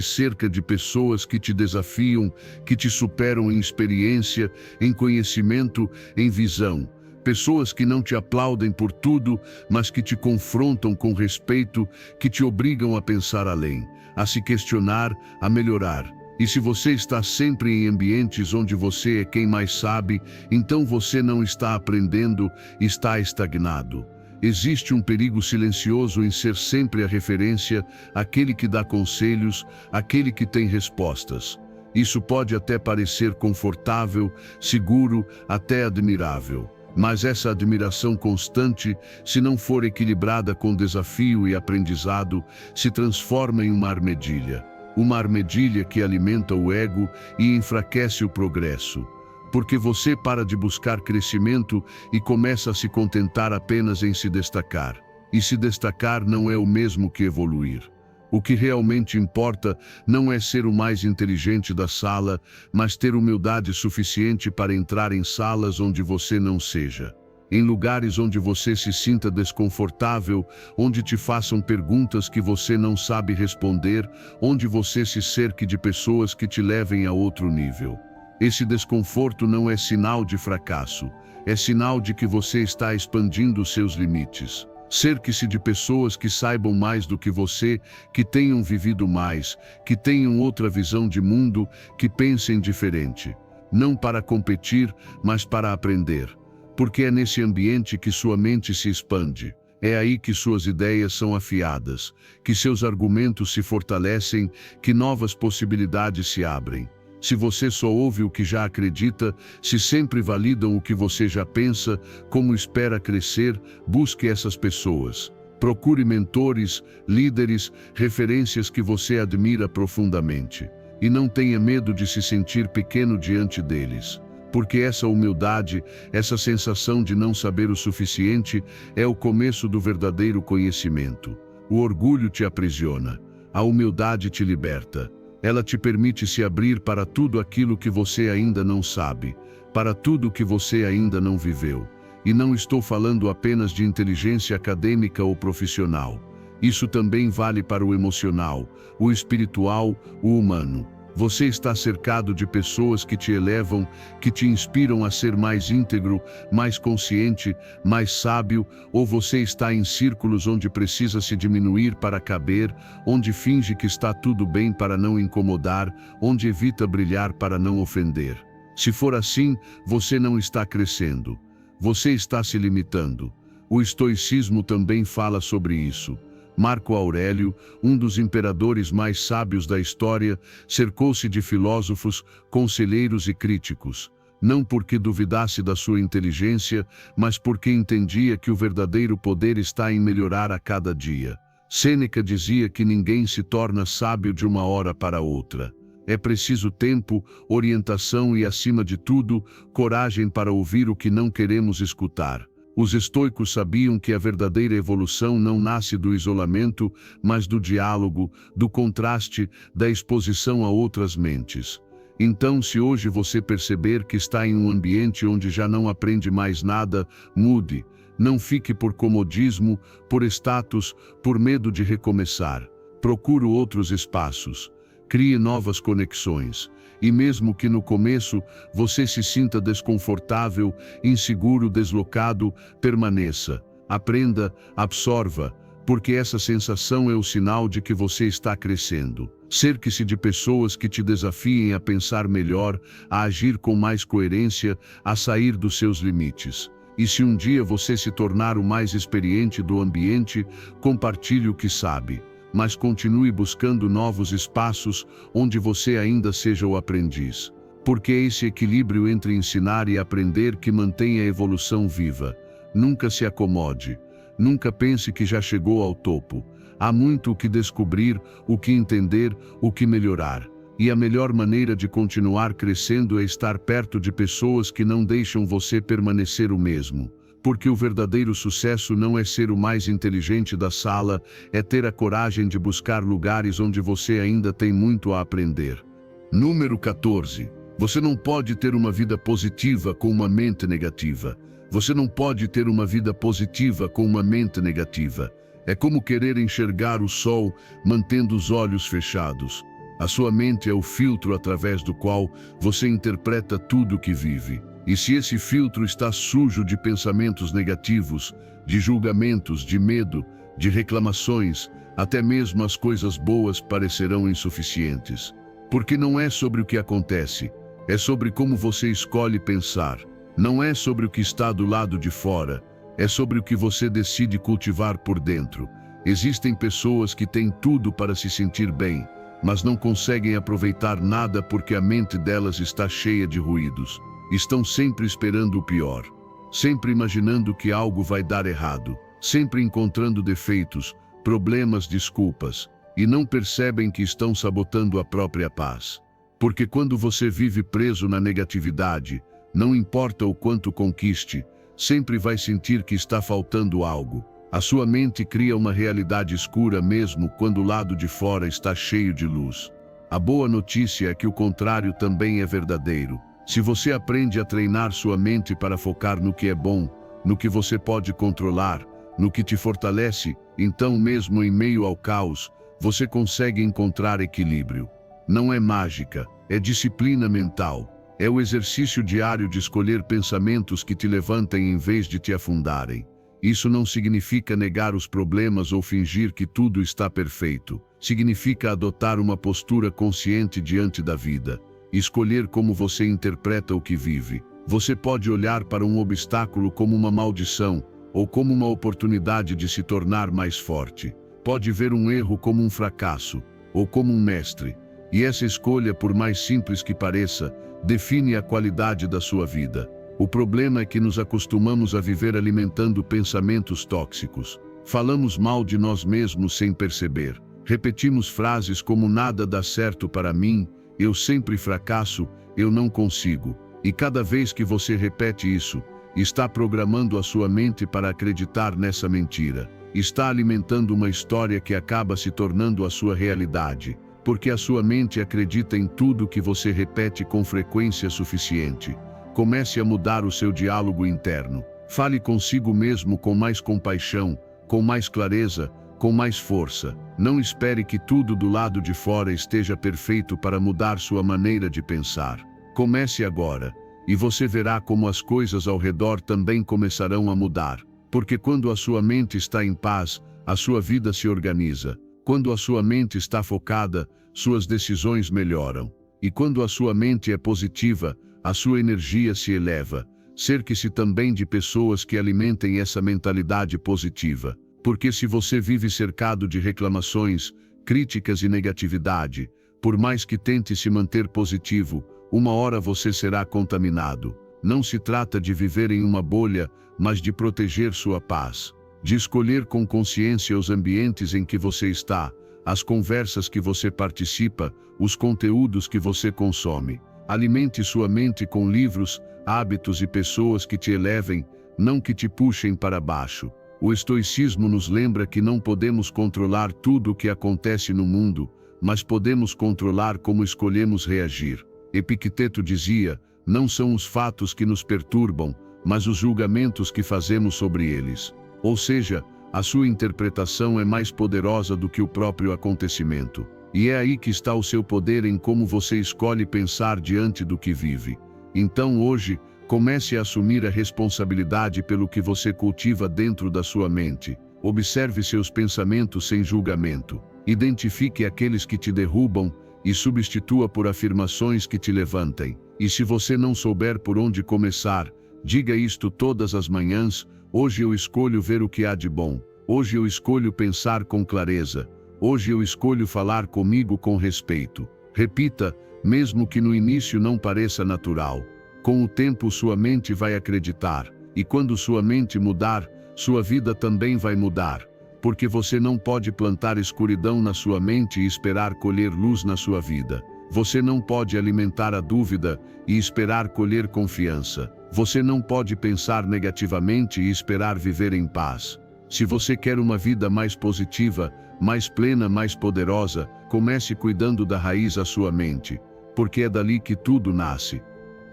[SPEAKER 1] cerca de pessoas que te desafiam, que te superam em experiência, em conhecimento, em visão. Pessoas que não te aplaudem por tudo, mas que te confrontam com respeito, que te obrigam a pensar além, a se questionar, a melhorar. E se você está sempre em ambientes onde você é quem mais sabe, então você não está aprendendo, está estagnado. Existe um perigo silencioso em ser sempre a referência, aquele que dá conselhos, aquele que tem respostas. Isso pode até parecer confortável, seguro, até admirável. Mas essa admiração constante, se não for equilibrada com desafio e aprendizado, se transforma em uma armadilha. uma armadilha que alimenta o ego e enfraquece o progresso. Porque você para de buscar crescimento e começa a se contentar apenas em se destacar. E se destacar não é o mesmo que evoluir. O que realmente importa não é ser o mais inteligente da sala, mas ter humildade suficiente para entrar em salas onde você não seja. Em lugares onde você se sinta desconfortável, onde te façam perguntas que você não sabe responder, onde você se cerque de pessoas que te levem a outro nível. Esse desconforto não é sinal de fracasso, é sinal de que você está expandindo seus limites. Cerque-se de pessoas que saibam mais do que você, que tenham vivido mais, que tenham outra visão de mundo, que pensem diferente. Não para competir, mas para aprender. Porque é nesse ambiente que sua mente se expande. É aí que suas ideias são afiadas, que seus argumentos se fortalecem, que novas possibilidades se abrem. Se você só ouve o que já acredita, se sempre validam o que você já pensa, como espera crescer, busque essas pessoas. Procure mentores, líderes, referências que você admira profundamente. E não tenha medo de se sentir pequeno diante deles. Porque essa humildade, essa sensação de não saber o suficiente, é o começo do verdadeiro conhecimento. O orgulho te aprisiona, a humildade te liberta. Ela te permite se abrir para tudo aquilo que você ainda não sabe, para tudo que você ainda não viveu. E não estou falando apenas de inteligência acadêmica ou profissional. Isso também vale para o emocional, o espiritual, o humano. Você está cercado de pessoas que te elevam, que te inspiram a ser mais íntegro, mais consciente, mais sábio, ou você está em círculos onde precisa se diminuir para caber, onde finge que está tudo bem para não incomodar, onde evita brilhar para não ofender. Se for assim, você não está crescendo. Você está se limitando. O estoicismo também fala sobre isso. Marco Aurélio, um dos imperadores mais sábios da história, cercou-se de filósofos, conselheiros e críticos. Não porque duvidasse da sua inteligência, mas porque entendia que o verdadeiro poder está em melhorar a cada dia. Sêneca dizia que ninguém se torna sábio de uma hora para outra. É preciso tempo, orientação e, acima de tudo, coragem para ouvir o que não queremos escutar. Os estoicos sabiam que a verdadeira evolução não nasce do isolamento, mas do diálogo, do contraste, da exposição a outras mentes. Então, se hoje você perceber que está em um ambiente onde já não aprende mais nada, mude. Não fique por comodismo, por status, por medo de recomeçar. Procure outros espaços. Crie novas conexões. E mesmo que no começo você se sinta desconfortável, inseguro, deslocado, permaneça. Aprenda, absorva, porque essa sensação é o sinal de que você está crescendo. Cerque-se de pessoas que te desafiem a pensar melhor, a agir com mais coerência, a sair dos seus limites. E se um dia você se tornar o mais experiente do ambiente, compartilhe o que sabe. Mas continue buscando novos espaços onde você ainda seja o aprendiz. Porque é esse equilíbrio entre ensinar e aprender que mantém a evolução viva. Nunca se acomode. Nunca pense que já chegou ao topo. Há muito o que descobrir, o que entender, o que melhorar. E a melhor maneira de continuar crescendo é estar perto de pessoas que não deixam você permanecer o mesmo. Porque o verdadeiro sucesso não é ser o mais inteligente da sala, é ter a coragem de buscar lugares onde você ainda tem muito a aprender. Número 14. Você não pode ter uma vida positiva com uma mente negativa. Você não pode ter uma vida positiva com uma mente negativa. É como querer enxergar o sol mantendo os olhos fechados. A sua mente é o filtro através do qual você interpreta tudo o que vive. E se esse filtro está sujo de pensamentos negativos, de julgamentos, de medo, de reclamações, até mesmo as coisas boas parecerão insuficientes. Porque não é sobre o que acontece, é sobre como você escolhe pensar. Não é sobre o que está do lado de fora, é sobre o que você decide cultivar por dentro. Existem pessoas que têm tudo para se sentir bem, mas não conseguem aproveitar nada porque a mente delas está cheia de ruídos. Estão sempre esperando o pior, sempre imaginando que algo vai dar errado, sempre encontrando defeitos, problemas, desculpas. e não percebem que estão sabotando a própria paz. Porque quando você vive preso na negatividade, não importa o quanto conquiste, sempre vai sentir que está faltando algo. A sua mente cria uma realidade escura mesmo quando o lado de fora está cheio de luz. A boa notícia é que o contrário também é verdadeiro. Se você aprende a treinar sua mente para focar no que é bom, no que você pode controlar, no que te fortalece, então mesmo em meio ao caos, você consegue encontrar equilíbrio. Não é mágica, é disciplina mental. É o exercício diário de escolher pensamentos que te levantem em vez de te afundarem. Isso não significa negar os problemas ou fingir que tudo está perfeito. Significa adotar uma postura consciente diante da vida. Escolher como você interpreta o que vive. Você pode olhar para um obstáculo como uma maldição ou como uma oportunidade de se tornar mais forte. Pode ver um erro como um fracasso ou como um mestre. E essa escolha, por mais simples que pareça, define a qualidade da sua vida. O problema é que nos acostumamos a viver alimentando pensamentos tóxicos. Falamos mal de nós mesmos sem perceber. Repetimos frases como nada dá certo para mim, eu sempre fracasso, eu não consigo. E cada vez que você repete isso, está programando a sua mente para acreditar nessa mentira. Está alimentando uma história que acaba se tornando a sua realidade, porque a sua mente acredita em tudo que você repete com frequência suficiente. Comece a mudar o seu diálogo interno. Fale consigo mesmo com mais compaixão, com mais clareza, com mais força. Não espere que tudo do lado de fora esteja perfeito para mudar sua maneira de pensar. Comece agora, e você verá como as coisas ao redor também começarão a mudar. Porque quando a sua mente está em paz, a sua vida se organiza. Quando a sua mente está focada, suas decisões melhoram. E quando a sua mente é positiva, a sua energia se eleva. Cerque-se também de pessoas que alimentem essa mentalidade positiva. Porque se você vive cercado de reclamações, críticas e negatividade, por mais que tente se manter positivo, uma hora você será contaminado. Não se trata de viver em uma bolha, mas de proteger sua paz. De escolher com consciência os ambientes em que você está, as conversas que você participa, os conteúdos que você consome. Alimente sua mente com livros, hábitos e pessoas que te elevem, não que te puxem para baixo. O estoicismo nos lembra que não podemos controlar tudo o que acontece no mundo, mas podemos controlar como escolhemos reagir. Epicteto dizia, não são os fatos que nos perturbam, mas os julgamentos que fazemos sobre eles. Ou seja, a sua interpretação é mais poderosa do que o próprio acontecimento. E é aí que está o seu poder em como você escolhe pensar diante do que vive. Então hoje, comece a assumir a responsabilidade pelo que você cultiva dentro da sua mente. Observe seus pensamentos sem julgamento. Identifique aqueles que te derrubam e substitua por afirmações que te levantem. E se você não souber por onde começar, diga isto todas as manhãs: hoje eu escolho ver o que há de bom. Hoje eu escolho pensar com clareza. Hoje eu escolho falar comigo com respeito. Repita, mesmo que no início não pareça natural. Com o tempo sua mente vai acreditar, e quando sua mente mudar, sua vida também vai mudar. Porque você não pode plantar escuridão na sua mente e esperar colher luz na sua vida. Você não pode alimentar a dúvida e esperar colher confiança. Você não pode pensar negativamente e esperar viver em paz. Se você quer uma vida mais positiva, mais plena, mais poderosa, comece cuidando da raiz à sua mente, porque é dali que tudo nasce.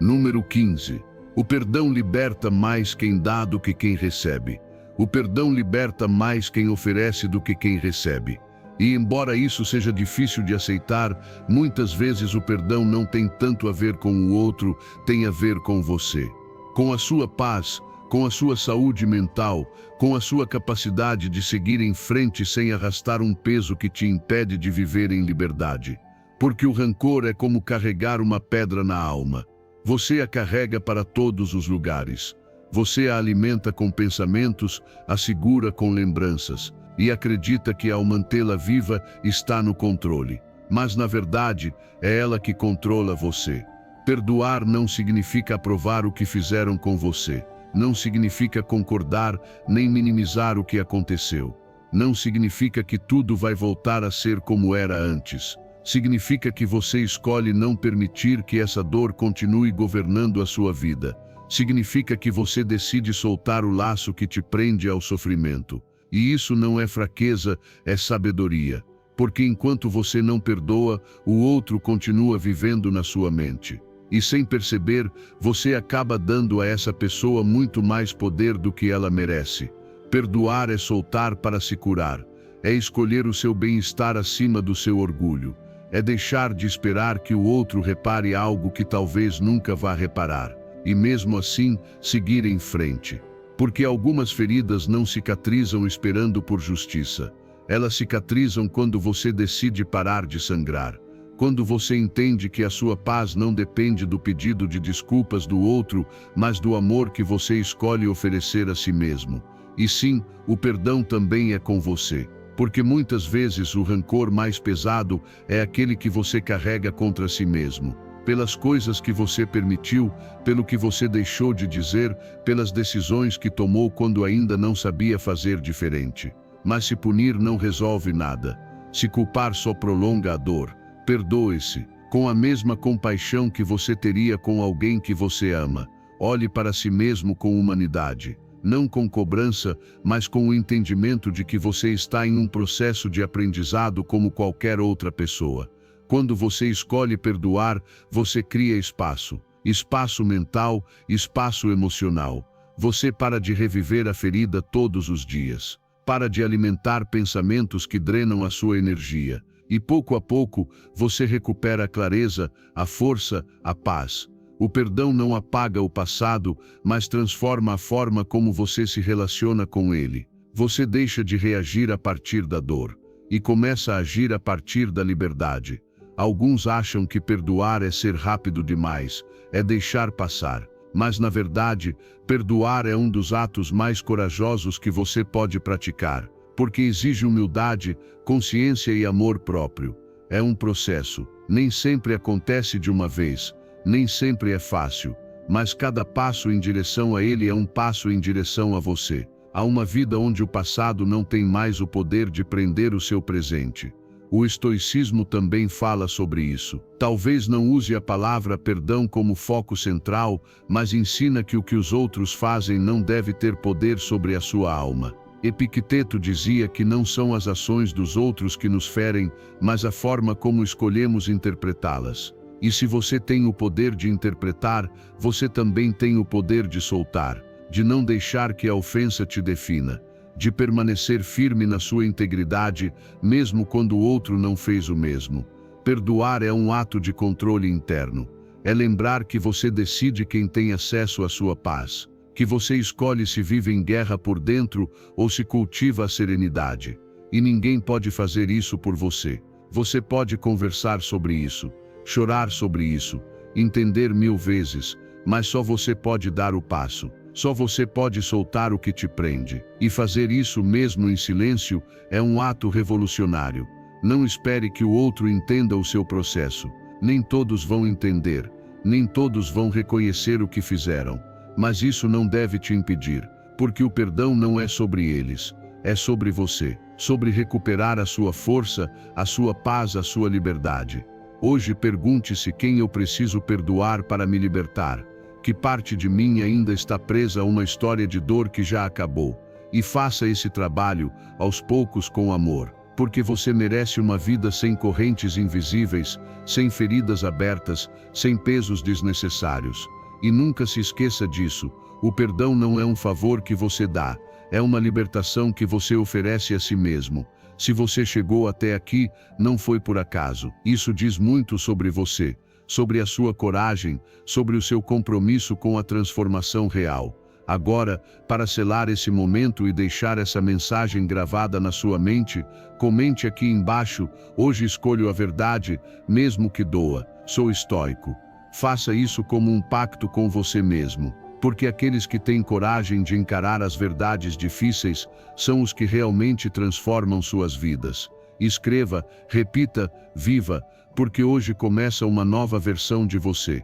[SPEAKER 1] Número 15. O perdão liberta mais quem dá do que quem recebe. O perdão liberta mais quem oferece do que quem recebe. E embora isso seja difícil de aceitar, muitas vezes o perdão não tem tanto a ver com o outro, tem a ver com você. Com a sua paz, com a sua saúde mental, com a sua capacidade de seguir em frente sem arrastar um peso que te impede de viver em liberdade. Porque o rancor é como carregar uma pedra na alma. Você a carrega para todos os lugares. Você a alimenta com pensamentos, a segura com lembranças, e acredita que ao mantê-la viva está no controle. Mas na verdade, é ela que controla você. Perdoar não significa aprovar o que fizeram com você. Não significa concordar nem minimizar o que aconteceu. não significa que tudo vai voltar a ser como era antes. Significa que você escolhe não permitir que essa dor continue governando a sua vida. Significa que você decide soltar o laço que te prende ao sofrimento. E isso não é fraqueza, é sabedoria. Porque enquanto você não perdoa, o outro continua vivendo na sua mente. E sem perceber, você acaba dando a essa pessoa muito mais poder do que ela merece. Perdoar é soltar para se curar. É escolher o seu bem-estar acima do seu orgulho. É deixar de esperar que o outro repare algo que talvez nunca vá reparar. E mesmo assim, seguir em frente. Porque algumas feridas não cicatrizam esperando por justiça. Elas cicatrizam quando você decide parar de sangrar. Quando você entende que a sua paz não depende do pedido de desculpas do outro, mas do amor que você escolhe oferecer a si mesmo. E sim, o perdão também é com você. Porque muitas vezes o rancor mais pesado é aquele que você carrega contra si mesmo. Pelas coisas que você permitiu, pelo que você deixou de dizer, pelas decisões que tomou quando ainda não sabia fazer diferente. Mas se punir não resolve nada. Se culpar só prolonga a dor. Perdoe-se, com a mesma compaixão que você teria com alguém que você ama. Olhe para si mesmo com humanidade. Não com cobrança, mas com o entendimento de que você está em um processo de aprendizado como qualquer outra pessoa. Quando você escolhe perdoar, você cria espaço. Espaço mental, espaço emocional. Você para de reviver a ferida todos os dias. Para de alimentar pensamentos que drenam a sua energia. E pouco a pouco, você recupera a clareza, a força, a paz. O perdão não apaga o passado, mas transforma a forma como você se relaciona com ele. Você deixa de reagir a partir da dor e começa a agir a partir da liberdade. Alguns acham que perdoar é ser rápido demais, é deixar passar. Mas na verdade, perdoar é um dos atos mais corajosos que você pode praticar, porque exige humildade, consciência e amor próprio. É um processo, nem sempre acontece de uma vez. Nem sempre é fácil, mas cada passo em direção a ele é um passo em direção a você. Há uma vida onde o passado não tem mais o poder de prender o seu presente. O estoicismo também fala sobre isso. Talvez não use a palavra perdão como foco central, mas ensina que o que os outros fazem não deve ter poder sobre a sua alma. Epicteto dizia que não são as ações dos outros que nos ferem, mas a forma como escolhemos interpretá-las. E se você tem o poder de interpretar, você também tem o poder de soltar, de não deixar que a ofensa te defina, de permanecer firme na sua integridade, mesmo quando o outro não fez o mesmo. Perdoar é um ato de controle interno. É lembrar que você decide quem tem acesso à sua paz, que você escolhe se vive em guerra por dentro ou se cultiva a serenidade. E ninguém pode fazer isso por você. Você pode conversar sobre isso. Chorar sobre isso, entender 1000 vezes, mas só você pode dar o passo. Só você pode soltar o que te prende. E fazer isso mesmo em silêncio é um ato revolucionário. Não espere que o outro entenda o seu processo. Nem todos vão entender, nem todos vão reconhecer o que fizeram. Mas isso não deve te impedir, porque o perdão não é sobre eles, é sobre você, sobre recuperar a sua força, a sua paz, a sua liberdade. Hoje pergunte-se quem eu preciso perdoar para me libertar. Que parte de mim ainda está presa a uma história de dor que já acabou. E faça esse trabalho, aos poucos com amor. Porque você merece uma vida sem correntes invisíveis, sem feridas abertas, sem pesos desnecessários. E nunca se esqueça disso. O perdão não é um favor que você dá. É uma libertação que você oferece a si mesmo. Se você chegou até aqui, não foi por acaso. Isso diz muito sobre você, sobre a sua coragem, sobre o seu compromisso com a transformação real. Agora, para selar esse momento e deixar essa mensagem gravada na sua mente, comente aqui embaixo: hoje escolho a verdade, mesmo que doa. Sou estoico. Faça isso como um pacto com você mesmo. Porque aqueles que têm coragem de encarar as verdades difíceis são os que realmente transformam suas vidas. Escreva, repita, viva, porque hoje começa uma nova versão de você.